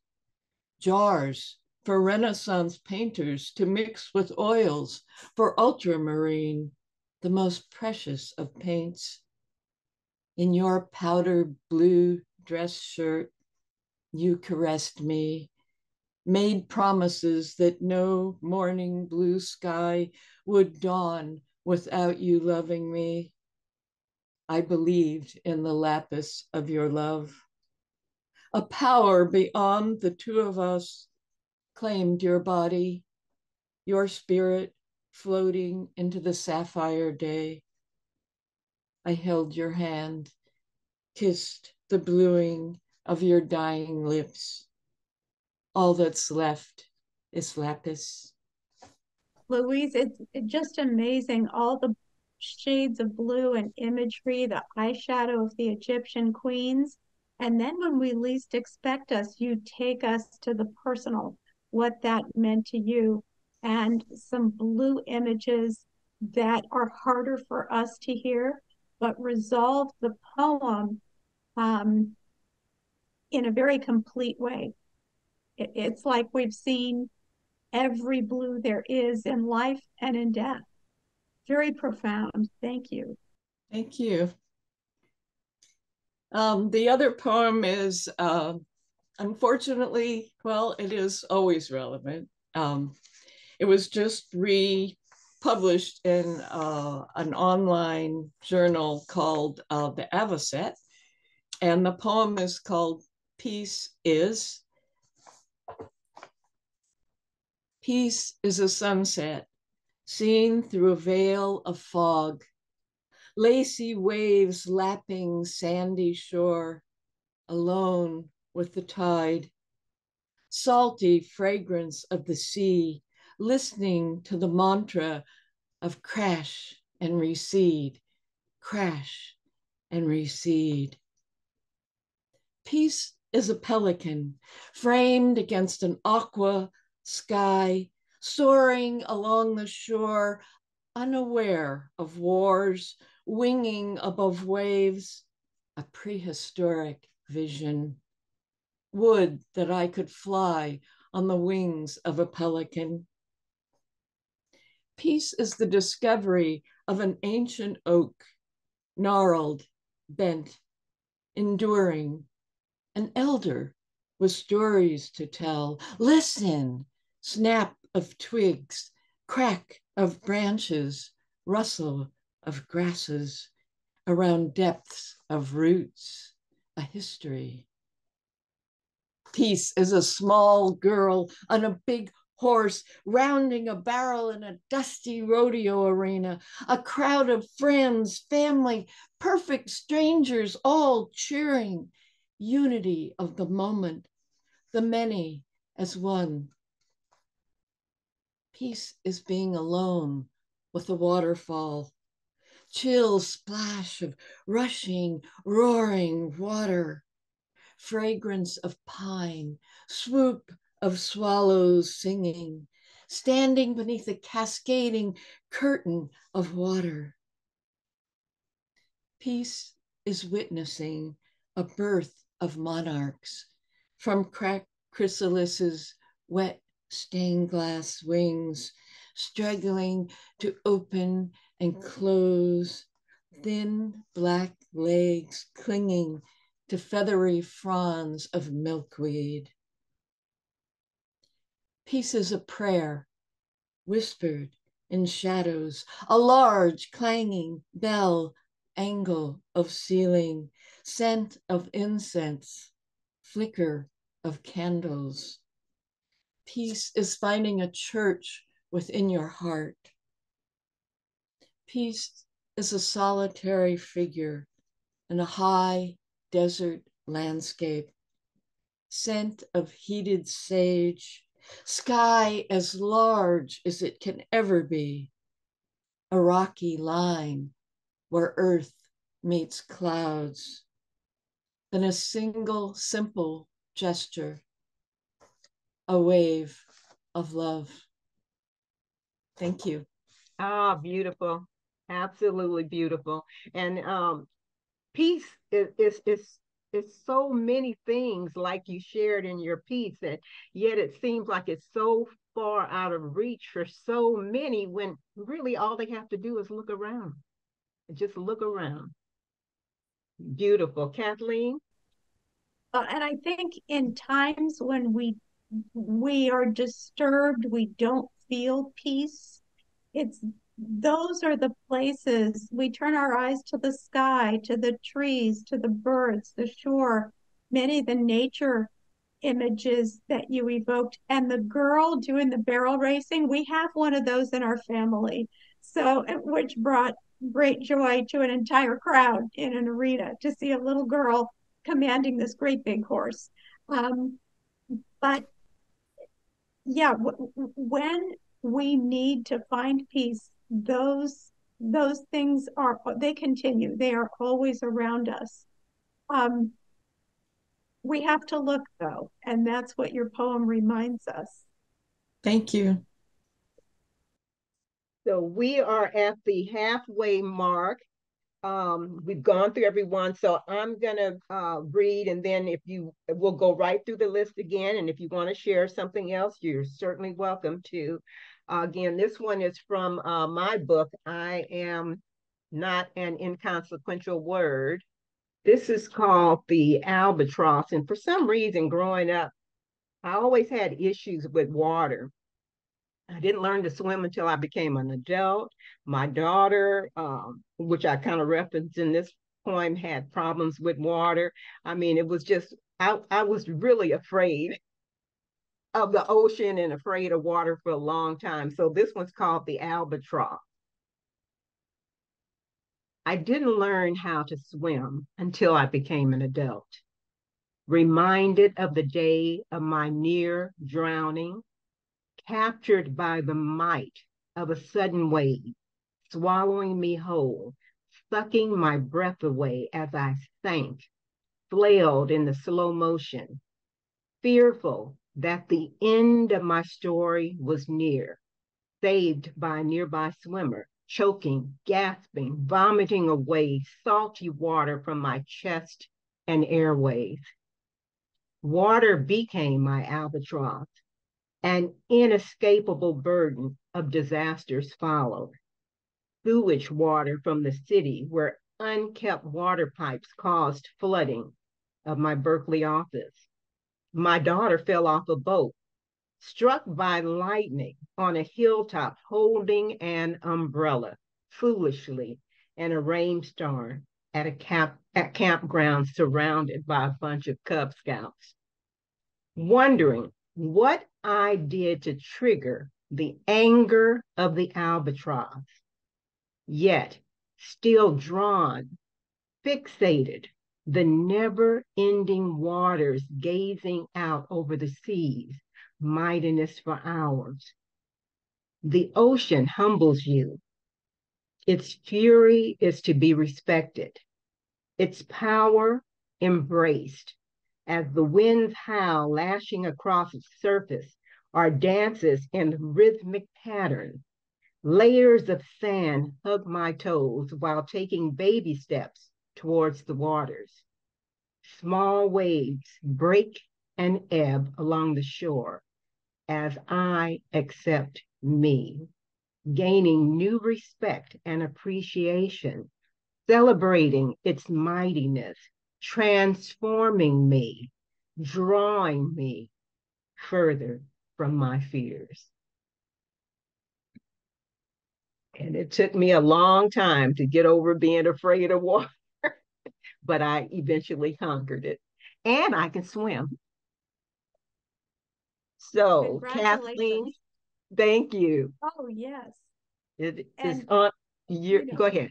jars for Renaissance painters to mix with oils for ultramarine, the most precious of paints. In your powder blue dress shirt, you caressed me, made promises that no morning blue sky would dawn without you loving me. I believed in the lapis of your love. A power beyond the two of us claimed your body, your spirit floating into the sapphire day. I held your hand, kissed the bluing of your dying lips. All that's left is lapis. Louise, it's just amazing. All the shades of blue and imagery, the eyeshadow of the Egyptian queens. And then when we least expect us, you take us to the personal, what that meant to you, and some blue images that are harder for us to hear, but resolve the poem in a very complete way. It's like we've seen every blue there is in life and in death. Very profound. Thank you. Thank you. The other poem is, unfortunately, well, it is always relevant. It was just republished in an online journal called The Avocet, and the poem is called Peace Is. Peace is a sunset seen through a veil of fog, lacy waves lapping sandy shore, alone with the tide, salty fragrance of the sea, listening to the mantra of crash and recede, crash and recede. Peace is a pelican framed against an aqua sky, soaring along the shore, unaware of wars, winging above waves, a prehistoric vision. Would that I could fly on the wings of a pelican. Peace is the discovery of an ancient oak, gnarled, bent, enduring, an elder with stories to tell. Listen, snap of twigs, crack of branches, rustle of grasses, around depths of roots, a history. Peace is a small girl on a big horse, rounding a barrel in a dusty rodeo arena, a crowd of friends, family, perfect strangers, all cheering, unity of the moment, the many as one. Peace is being alone with a waterfall, chill splash of rushing, roaring water, fragrance of pine, swoop of swallows singing, standing beneath a cascading curtain of water. Peace is witnessing a birth of monarchs from cracked chrysalis's wet stained glass wings, struggling to open and close, thin black legs clinging to feathery fronds of milkweed. Pieces of prayer whispered in shadows, a large clanging bell angle of ceiling, scent of incense, flicker of candles. Peace is finding a church within your heart. Peace is a solitary figure in a high desert landscape, scent of heated sage, sky as large as it can ever be, a rocky line where earth meets clouds, then a single simple gesture, a wave of love. Thank you. Ah, beautiful. Absolutely beautiful. And peace is so many things like you shared in your piece, and yet it seems like it's so far out of reach for so many when really all they have to do is look around. Just look around. Beautiful. Kathleen? And I think in times when we are disturbed, we don't feel peace. It's those are the places we turn our eyes to the sky, to the trees, to the birds, the shore, many of the nature images that you evoked. And the girl doing the barrel racing, we have one of those in our family. So, which brought great joy to an entire crowd in an arena to see a little girl commanding this great big horse. But yeah, when we need to find peace, those things they continue. They are always around us. We have to look though, and that's what your poem reminds us. Thank you. So we are at the halfway mark. We've gone through everyone, so I'm gonna read, and then we'll go right through the list again, and if you want to share something else, you're certainly welcome to. Again, this one is from my book, I Am Not an Inconsequential Word. This is called The Albatross, and for some reason, growing up, I always had issues with water. I didn't learn to swim until I became an adult. My daughter, which I kind of referenced in this poem, had problems with water. I mean, it was just, I was really afraid of the ocean and afraid of water for a long time. So this one's called The Albatross. I didn't learn how to swim until I became an adult. Reminded of the day of my near drowning, captured by the might of a sudden wave, swallowing me whole, sucking my breath away as I sank, flailed in the slow motion, fearful that the end of my story was near, saved by a nearby swimmer, choking, gasping, vomiting away salty water from my chest and airways. Water became my albatross. An inescapable burden of disasters followed. Sewage water from the city where unkept water pipes caused flooding of my Berkeley office. My daughter fell off a boat, struck by lightning on a hilltop holding an umbrella, foolishly, in a rainstorm at a campground surrounded by a bunch of Cub Scouts. Wondering what I did to trigger the anger of the albatross, yet still drawn, fixated, the never-ending waters gazing out over the seas, mightiness for hours. The ocean humbles you. Its fury is to be respected, its power embraced, as the winds howl, lashing across its surface, are dances in rhythmic pattern. Layers of sand hug my toes while taking baby steps towards the waters. Small waves break and ebb along the shore as I accept me, gaining new respect and appreciation, celebrating its mightiness, transforming me, drawing me further from my fears. And it took me a long time to get over being afraid of water, but I eventually conquered it. And I can swim. So, Kathleen, thank you. Oh, yes. It And, is on. Go ahead.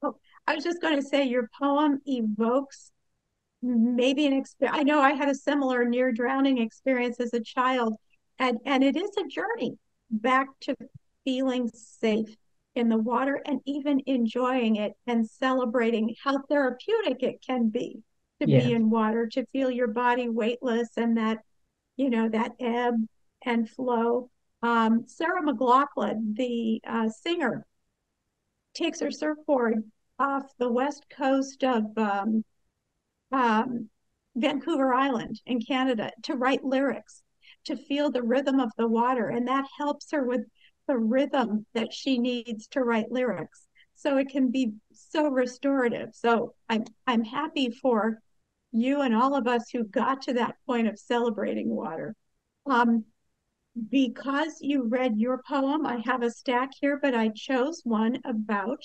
Oh, I was just going to say your poem evokes maybe an experience. I know I had a similar near drowning experience as a child, and it is a journey back to feeling safe in the water and even enjoying it and celebrating how therapeutic it can be to be in water, to feel your body weightless and that, that ebb and flow. Sarah McLachlan, the singer, takes her surfboard off the west coast of Vancouver Island in Canada to write lyrics, to feel the rhythm of the water. And that helps her with the rhythm that she needs to write lyrics. So it can be so restorative. So I'm happy for you and all of us who got to that point of celebrating water. Because you read your poem, I have a stack here, but I chose one about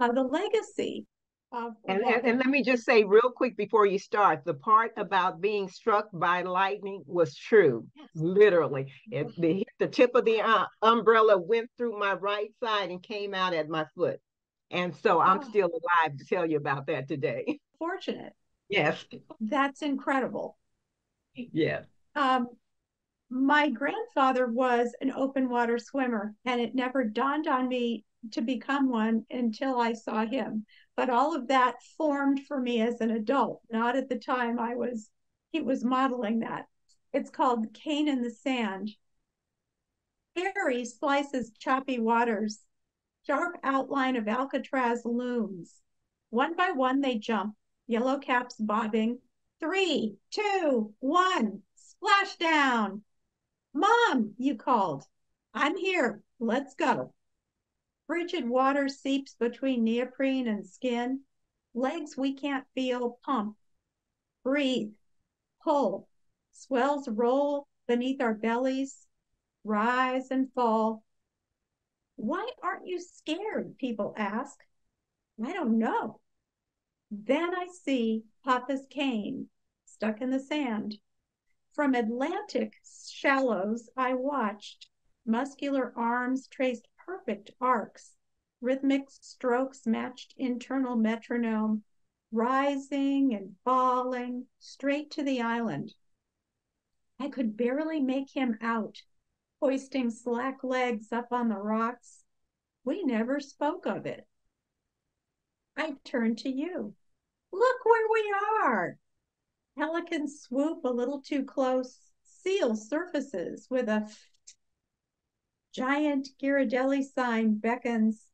the legacy of and let me just say real quick before you start, the part about being struck by lightning was true. Yes. Literally. The tip of the umbrella went through my right side and came out at my foot. And so I'm still alive to tell you about that today. Fortunate. Yes. That's incredible. Yes. My grandfather was an open water swimmer, and it never dawned on me to become one until I saw him. But all of that formed for me as an adult, not at the time he was modeling that. It's called Cane in the Sand. Harry slices choppy waters. Sharp outline of Alcatraz looms. One by one they jump, yellow caps bobbing. 3, 2, 1, splash down. Mom, you called. I'm here. Let's go. Frigid water seeps between neoprene and skin. Legs we can't feel pump. Breathe. Pull. Swells roll beneath our bellies. Rise and fall. Why aren't you scared? People ask. I don't know. Then I see Papa's cane stuck in the sand. From Atlantic shallows I watched. Muscular arms traced perfect arcs. Rhythmic strokes matched internal metronome, rising and falling straight to the island. I could barely make him out, hoisting slack legs up on the rocks. We never spoke of it. I turned to you. Look where we are. Pelicans swoop a little too close, seal surfaces with a giant Ghirardelli sign beckons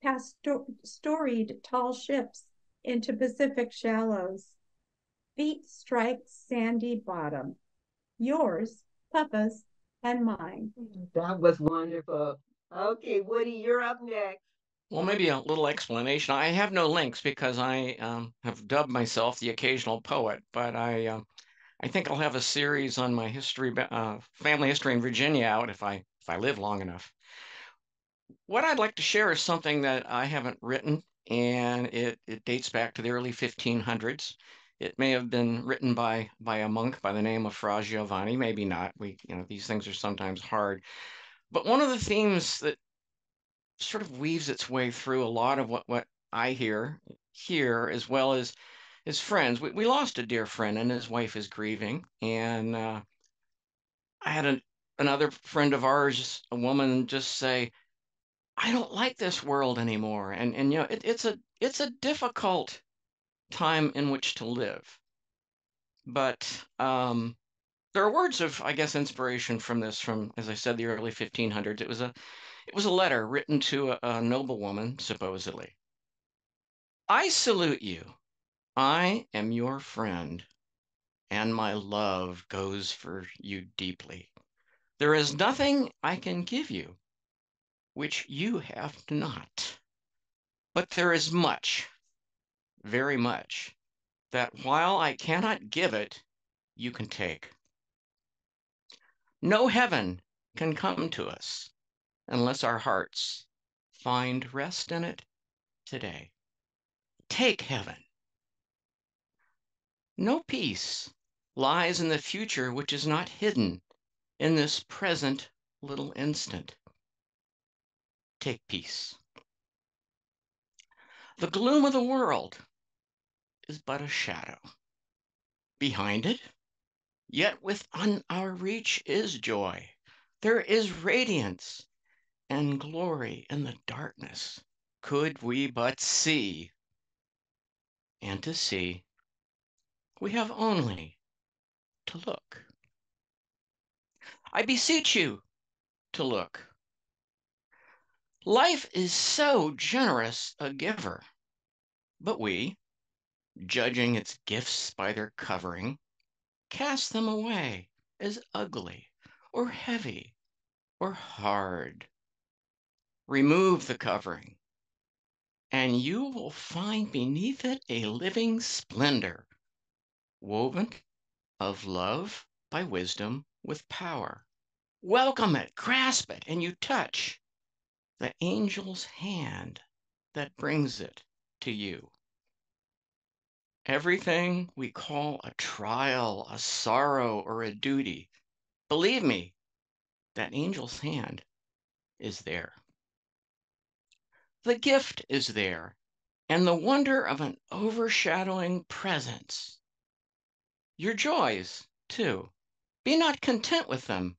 past storied tall ships into Pacific shallows. Feet strike sandy bottom. Yours, Papa's, and mine. That was wonderful. Okay, Woody, you're up next. Well, maybe a little explanation. I have no links because I have dubbed myself the occasional poet, but I think I'll have a series on my history, family history in Virginia out if I live long enough. What I'd like to share is something that I haven't written, and it dates back to the early 1500s. It may have been written by a monk by the name of Fra Giovanni, maybe not. These things are sometimes hard. But one of the themes that sort of weaves its way through a lot of what I hear here, as well as his friends. We lost a dear friend, and his wife is grieving. And I had another friend of ours, a woman, just say, "I don't like this world anymore." And it's a difficult time in which to live. But there are words of, I guess, inspiration from this, from, as I said, the early 1500s. It was a letter written to a noblewoman, supposedly. I salute you. I am your friend, and my love goes for you deeply. There is nothing I can give you which you have not, but there is much, very much, that while I cannot give it, you can take. No heaven can come to us unless our hearts find rest in it today. Take heaven. No peace lies in the future which is not hidden in this present little instant. Take peace. The gloom of the world is but a shadow. Behind it, yet within our reach, is joy. There is radiance and glory in the darkness. Could we but see, and to see, we have only to look. I beseech you to look. Life is so generous a giver, but we, judging its gifts by their covering, cast them away as ugly or heavy or hard. Remove the covering, and you will find beneath it a living splendor, woven of love by wisdom with power. Welcome it, grasp it, and you touch the angel's hand that brings it to you. Everything we call a trial, a sorrow, or a duty, believe me, that angel's hand is there. The gift is there, and the wonder of an overshadowing presence. Your joys, too, be not content with them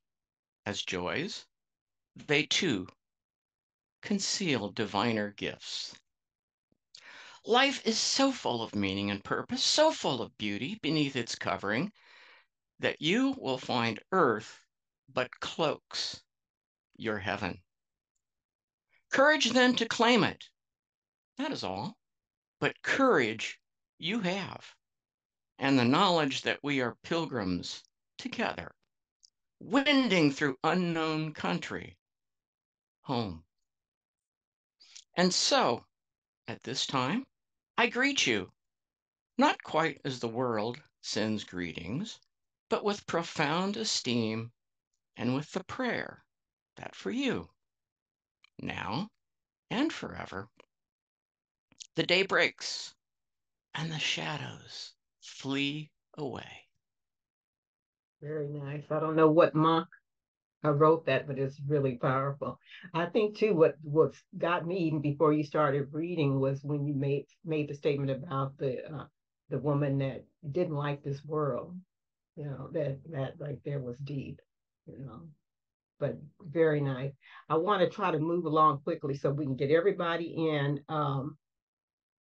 as joys. They, too, conceal diviner gifts. Life is so full of meaning and purpose, so full of beauty beneath its covering, that you will find earth but cloaks your heaven. Courage then to claim it, that is all. But courage you have, and the knowledge that we are pilgrims together, wending through unknown country, home. And so, at this time, I greet you, not quite as the world sends greetings, but with profound esteem and with the prayer that for you, now and forever, the day breaks and the shadows flee away. Very nice. I don't know what monk wrote that, but it's really powerful. I think too, what got me even before you started reading was when you made the statement about the woman that didn't like this world. You know, that right there was deep. You know, but very nice. I want to try to move along quickly so we can get everybody in.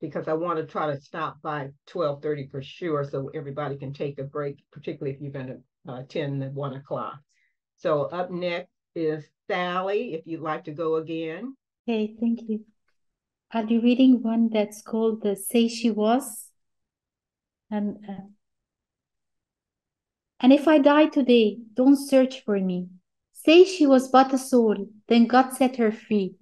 Because I want to try to stop by 12:30 for sure, so everybody can take a break, particularly if you're going to attend the 1 o'clock. So up next is Sally, if you'd like to go again. Okay, thank you. I'll be reading one that's called the Say She Was. And if I die today, don't search for me. Say she was but a soul, then God set her free.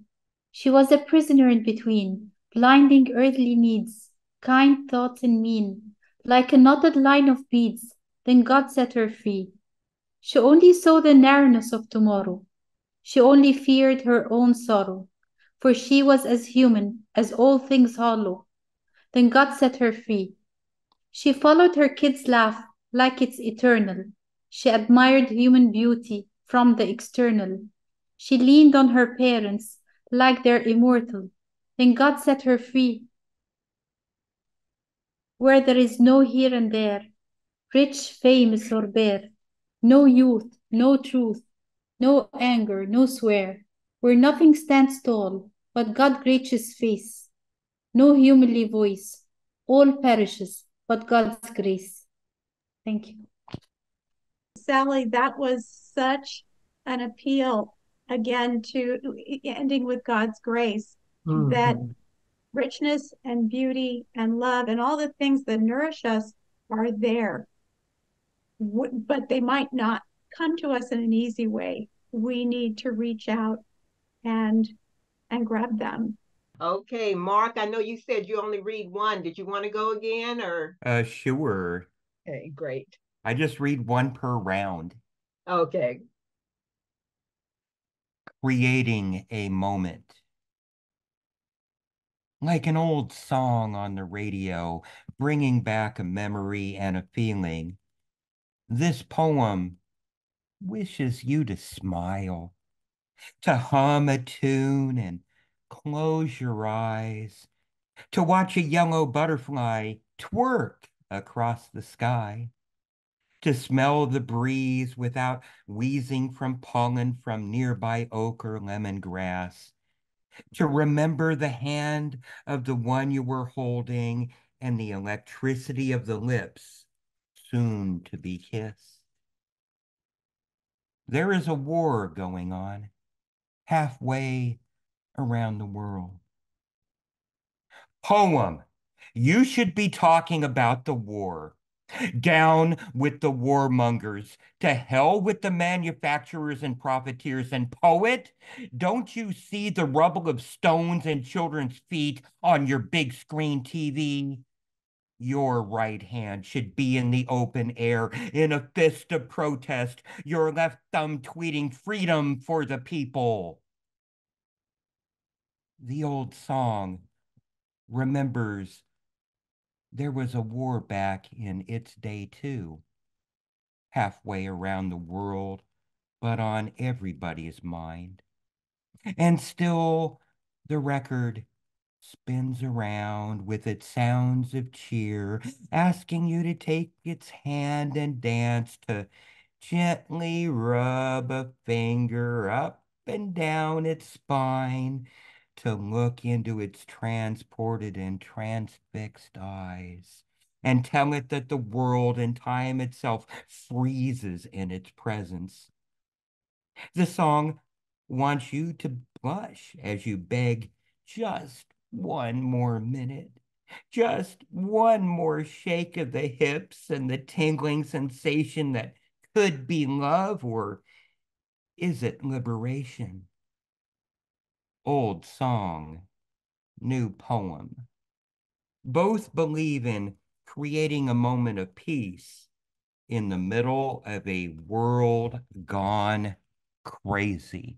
She was a prisoner in between, blinding earthly needs, kind thoughts and mean, like a knotted line of beads, then God set her free. She only saw the narrowness of tomorrow. She only feared her own sorrow, for she was as human as all things hollow. Then God set her free. She followed her kid's laugh like it's eternal. She admired human beauty from the external. She leaned on her parents like they're immortal. Then God set her free. Where there is no here and there, rich, famous, or bare, no youth, no truth, no anger, no swear, where nothing stands tall but God's gracious face, no humanly voice, all perishes but God's grace. Thank you. Sally, that was such an appeal again to ending with God's grace, that richness and beauty and love and all the things that nourish us are there, but they might not come to us in an easy way. We need to reach out and grab them. Okay, Mark, I know you said you only read one. Did you want to go again or? Sure. Okay, great. I just read one per round. Okay. Creating a moment. Like an old song on the radio, bringing back a memory and a feeling. This poem wishes you to smile, to hum a tune and close your eyes, to watch a yellow butterfly twerk across the sky, to smell the breeze without wheezing from pollen from nearby oak or lemongrass, to remember the hand of the one you were holding and the electricity of the lips soon to be kissed. There is a war going on halfway around the world. Poem, you should be talking about the war. Down with the warmongers, to hell with the manufacturers and profiteers. And poet, don't you see the rubble of stones and children's feet on your big screen TV? Your right hand should be in the open air in a fist of protest, your left thumb tweeting freedom for the people. The old song remembers there was a war back in its day too, halfway around the world, but on everybody's mind. And still the record spins around with its sounds of cheer, asking you to take its hand and dance, to gently rub a finger up and down its spine, to look into its transported and transfixed eyes, and tell it that the world and time itself freezes in its presence. The song wants you to blush as you beg just one more minute, just one more shake of the hips and the tingling sensation that could be love, or is it liberation? Old song, new poem. Both believe in creating a moment of peace in the middle of a world gone crazy.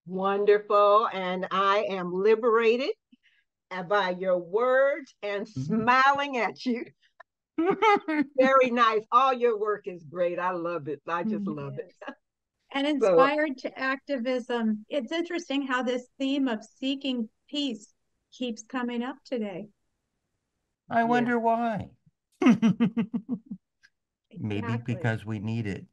Wonderful. And I am liberated by your words and smiling at you. Very nice. All your work is great. I love it. I just love it. And inspired to activism. It's interesting how this theme of seeking peace keeps coming up today. I wonder why. Maybe because we need it.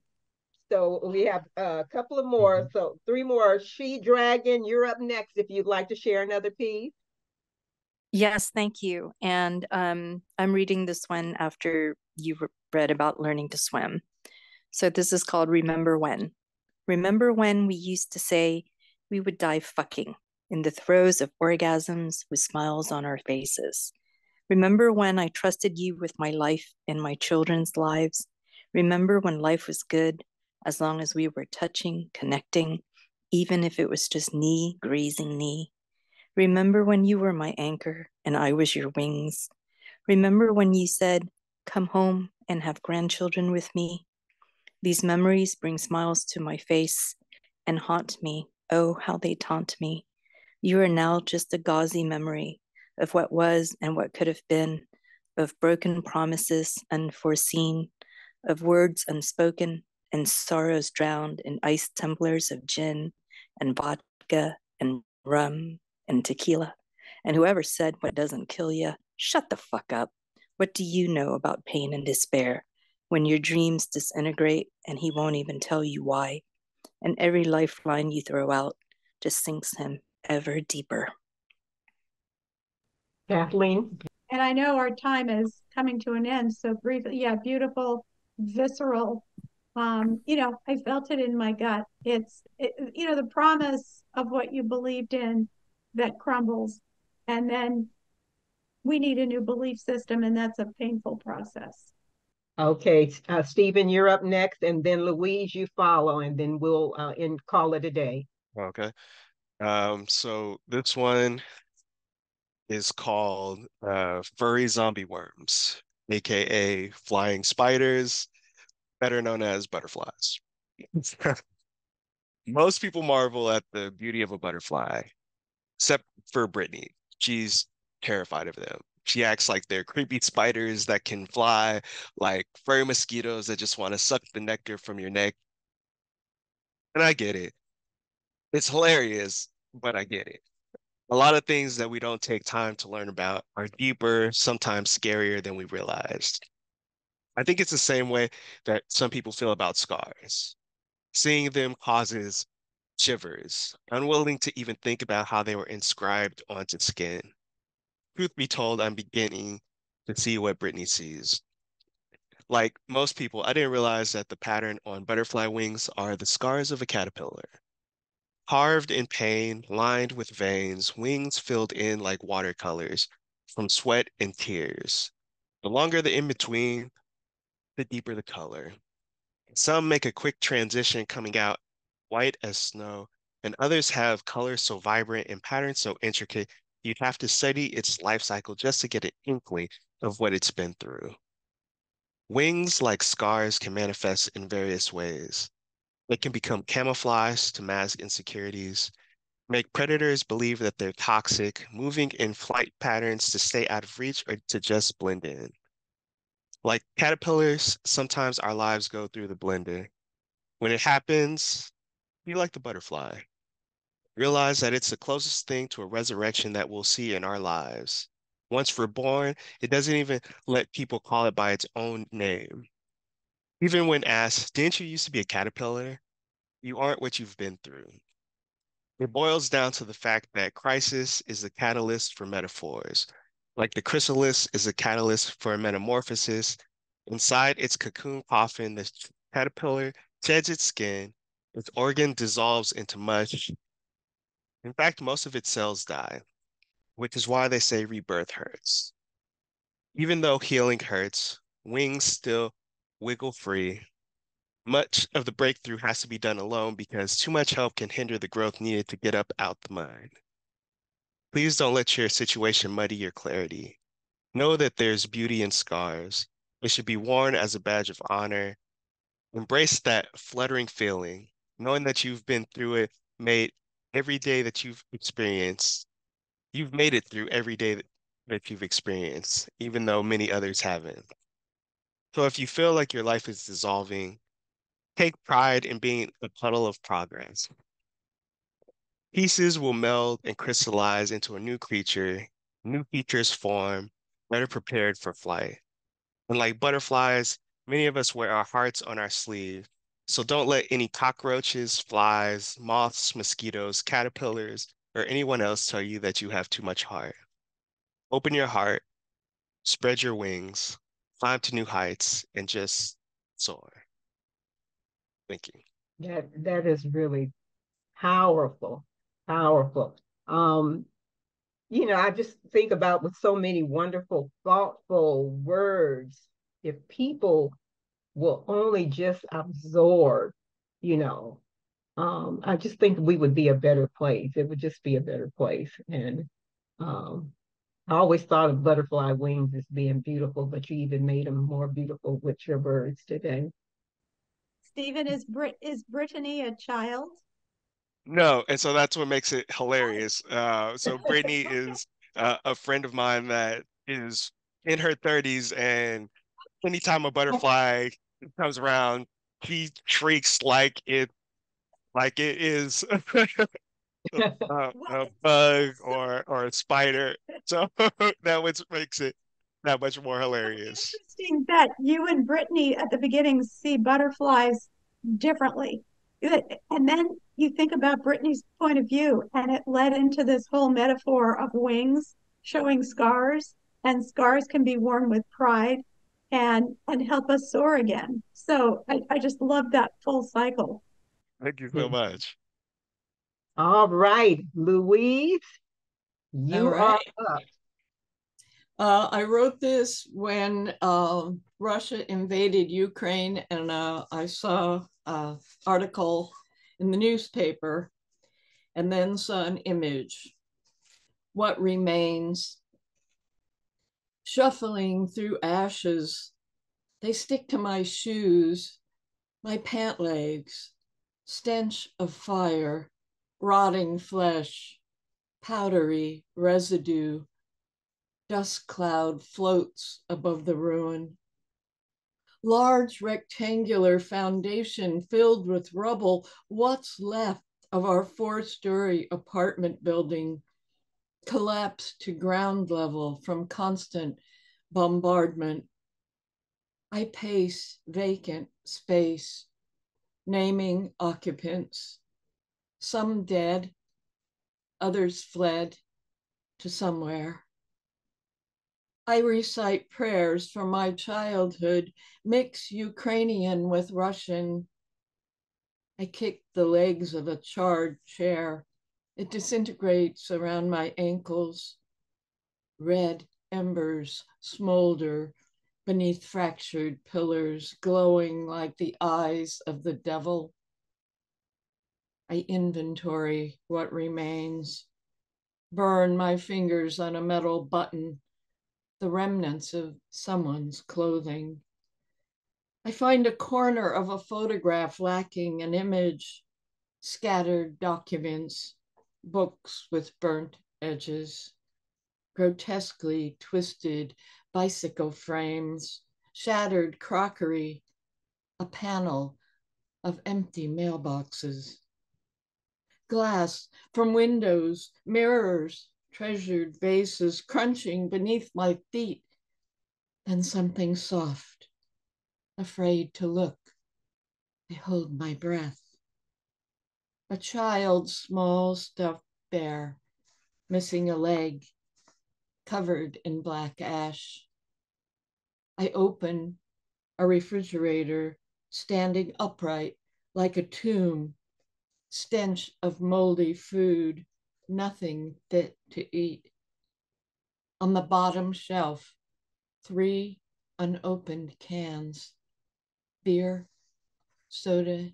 So we have a couple of more. So 3 more. She Dragon, you're up next if you'd like to share another piece. Yes, thank you. And I'm reading this one after you read about learning to swim. So this is called Remember When. Remember when we used to say we would die fucking in the throes of orgasms with smiles on our faces. Remember when I trusted you with my life and my children's lives. Remember when life was good as long as we were touching, connecting, even if it was just knee grazing knee. Remember when you were my anchor and I was your wings. Remember when you said, come home and have grandchildren with me. These memories bring smiles to my face and haunt me. Oh, how they taunt me. You are now just a gauzy memory of what was and what could have been, of broken promises unforeseen, of words unspoken and sorrows drowned in iced tumblers of gin and vodka and rum and tequila. And whoever said what doesn't kill you, shut the fuck up. What do you know about pain and despair when your dreams disintegrate and he won't even tell you why? And every lifeline you throw out just sinks him ever deeper. Kathleen? And I know our time is coming to an end, so briefly, yeah, beautiful, visceral. I felt it in my gut. The promise of what you believed in that crumbles. And then we need a new belief system, and that's a painful process. Okay, Stephen, you're up next, and then Louise, you follow, and then we'll call it a day. Okay. So this one is called Furry Zombie Worms, aka Flying Spiders, better known as butterflies. Most people marvel at the beauty of a butterfly, except for Brittany. She's terrified of them. She acts like they're creepy spiders that can fly, like furry mosquitoes that just want to suck the nectar from your neck. And I get it. It's hilarious, but I get it. A lot of things that we don't take time to learn about are deeper, sometimes scarier than we realized. I think it's the same way that some people feel about scars. Seeing them causes shivers, unwilling to even think about how they were inscribed onto skin. Truth be told, I'm beginning to see what Brittany sees. Like most people, I didn't realize that the pattern on butterfly wings are the scars of a caterpillar. Carved in pain, lined with veins, wings filled in like watercolors from sweat and tears. The longer the in-between, the deeper the color. Some make a quick transition coming out white as snow, and others have colors so vibrant and patterns so intricate, you'd have to study its life cycle just to get an inkling of what it's been through. Wings, like scars, can manifest in various ways. They can become camouflage to mask insecurities, make predators believe that they're toxic, moving in flight patterns to stay out of reach or to just blend in. Like caterpillars, sometimes our lives go through the blender. When it happens, be like the butterfly. Realize that it's the closest thing to a resurrection that we'll see in our lives. Once reborn, it doesn't even let people call it by its own name. Even when asked, didn't you used to be a caterpillar? You aren't what you've been through. It boils down to the fact that crisis is the catalyst for metaphors. Like the chrysalis is a catalyst for a metamorphosis. Inside its cocoon coffin, the caterpillar sheds its skin, its organ dissolves into mush. In fact, most of its cells die, which is why they say rebirth hurts. Even though healing hurts, wings still wiggle free. Much of the breakthrough has to be done alone because too much help can hinder the growth needed to get up out the mud. Please don't let your situation muddy your clarity. Know that there's beauty in scars. It should be worn as a badge of honor. Embrace that fluttering feeling, knowing that you've been through it, made every day that you've experienced. You've made it through every day that you've experienced, even though many others haven't. So if you feel like your life is dissolving, take pride in being a puddle of progress. Pieces will meld and crystallize into a new creature, new features form, better prepared for flight. And like butterflies, many of us wear our hearts on our sleeve. So don't let any cockroaches, flies, moths, mosquitoes, caterpillars, or anyone else tell you that you have too much heart. Open your heart, spread your wings, climb to new heights, and just soar. Thank you. That is really powerful, powerful. Um, I just think about with so many wonderful, thoughtful words, if people will only just absorb, you know, I just think we would be a better place. It would just be a better place. And um, I always thought of butterfly wings as being beautiful, but you even made them more beautiful with your words today. Stephen, is Brittany a child? No, and so that's what makes it hilarious. So Brittany is a friend of mine that is in her 30s, and anytime a butterfly comes around, she shrieks like it is a bug or a spider. So that which makes it that much more hilarious. Interesting that you and Brittany at the beginning see butterflies differently. And then you think about Brittany's point of view, and it led into this whole metaphor of wings showing scars and scars can be worn with pride and help us soar again. So I just love that full cycle. Thank you so much. All right, Louise, you All are right. up. I wrote this when Russia invaded Ukraine, and I saw an article in the newspaper and then saw an image. What remains? Shuffling through ashes, they stick to my shoes, my pant legs, stench of fire, rotting flesh, powdery residue. Dust cloud floats above the ruin. Large rectangular foundation filled with rubble. What's left of our 4-story apartment building collapsed to ground level from constant bombardment. I pace vacant space, naming occupants. Some dead, others fled to somewhere. I recite prayers from my childhood, mix Ukrainian with Russian. I kick the legs of a charred chair. It disintegrates around my ankles. Red embers smolder beneath fractured pillars, glowing like the eyes of the devil. I inventory what remains, burn my fingers on a metal button, the remnants of someone's clothing. I find a corner of a photograph lacking an image, scattered documents, books with burnt edges, grotesquely twisted bicycle frames, shattered crockery, a panel of empty mailboxes. Glass from windows, mirrors, treasured vases crunching beneath my feet, and something soft. Afraid to look, I hold my breath. A child's small stuffed bear, missing a leg, covered in black ash. I open a refrigerator, standing upright like a tomb, stench of moldy food, nothing fit to eat. On the bottom shelf, 3 unopened cans, beer, soda,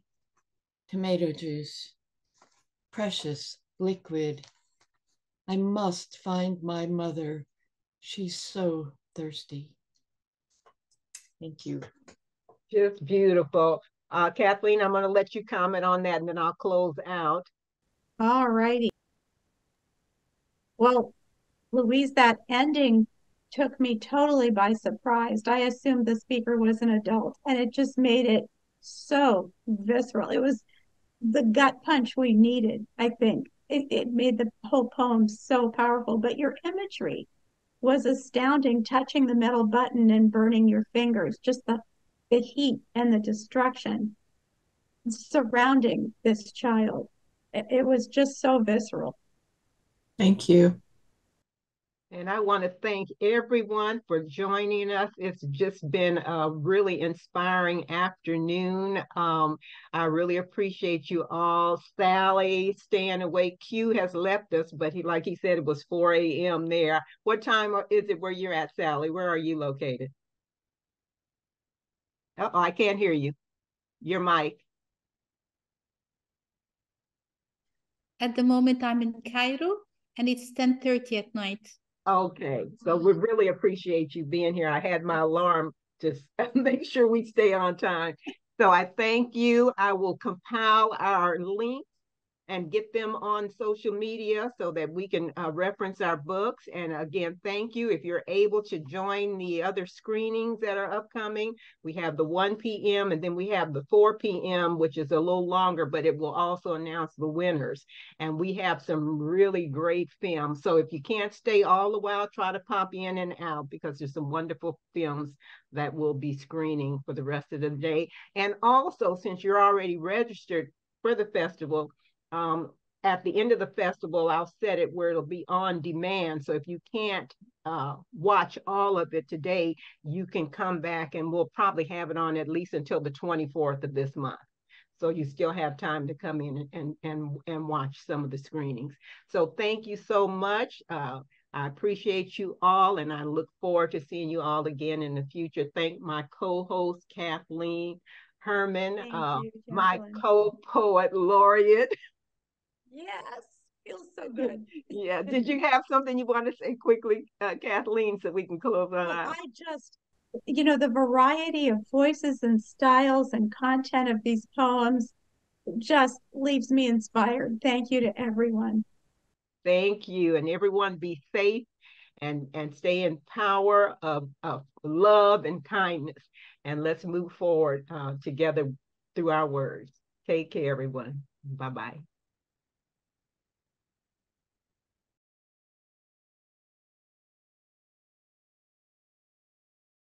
tomato juice, precious liquid. I must find my mother. She's so thirsty. Thank you. Just beautiful. Kathleen, I'm going to let you comment on that and then I'll close out. All righty. Well, Louise, that ending took me totally by surprise. I assumed the speaker was an adult, and it just made it so visceral. It was the gut punch we needed, I think. It made the whole poem so powerful, but your imagery was astounding, touching the metal button and burning your fingers, just the heat and the destruction surrounding this child. It was just so visceral. Thank you. And I want to thank everyone for joining us. It's just been a really inspiring afternoon. I really appreciate you all. Sally staying awake. Q has left us, but like he said, it was 4 a.m. there. What time is it where you're at, Sally? Where are you located? Oh, I can't hear you. Your mic. At the moment, I'm in Cairo, and it's 10:30 at night. Okay, so we really appreciate you being here. I had my alarm to make sure we stay on time. So I thank you. I will compile our links and get them on social media so that we can reference our books. And again, thank you. If you're able to join the other screenings that are upcoming, we have the 1 p.m. and then we have the 4 p.m., which is a little longer, but it will also announce the winners. And we have some really great films. So if you can't stay all the while, try to pop in and out because there's some wonderful films that will be screening for the rest of the day. And also, since you're already registered for the festival, at the end of the festival, I'll set it where it'll be on demand. So if you can't watch all of it today, you can come back and we'll probably have it on at least until the 24th of this month. So you still have time to come in and watch some of the screenings. So thank you so much. I appreciate you all, and I look forward to seeing you all again in the future. Thank my co-host, Kathleen Herrmann, my co-poet laureate. Yes, feels so good. Yeah. Did you have something you want to say quickly, Kathleen, so we can close on Well, out? I just, the variety of voices and styles and content of these poems just leaves me inspired. Thank you to everyone. Thank you. And everyone be safe and stay in power of love and kindness. And let's move forward together through our words. Take care, everyone. Bye-bye.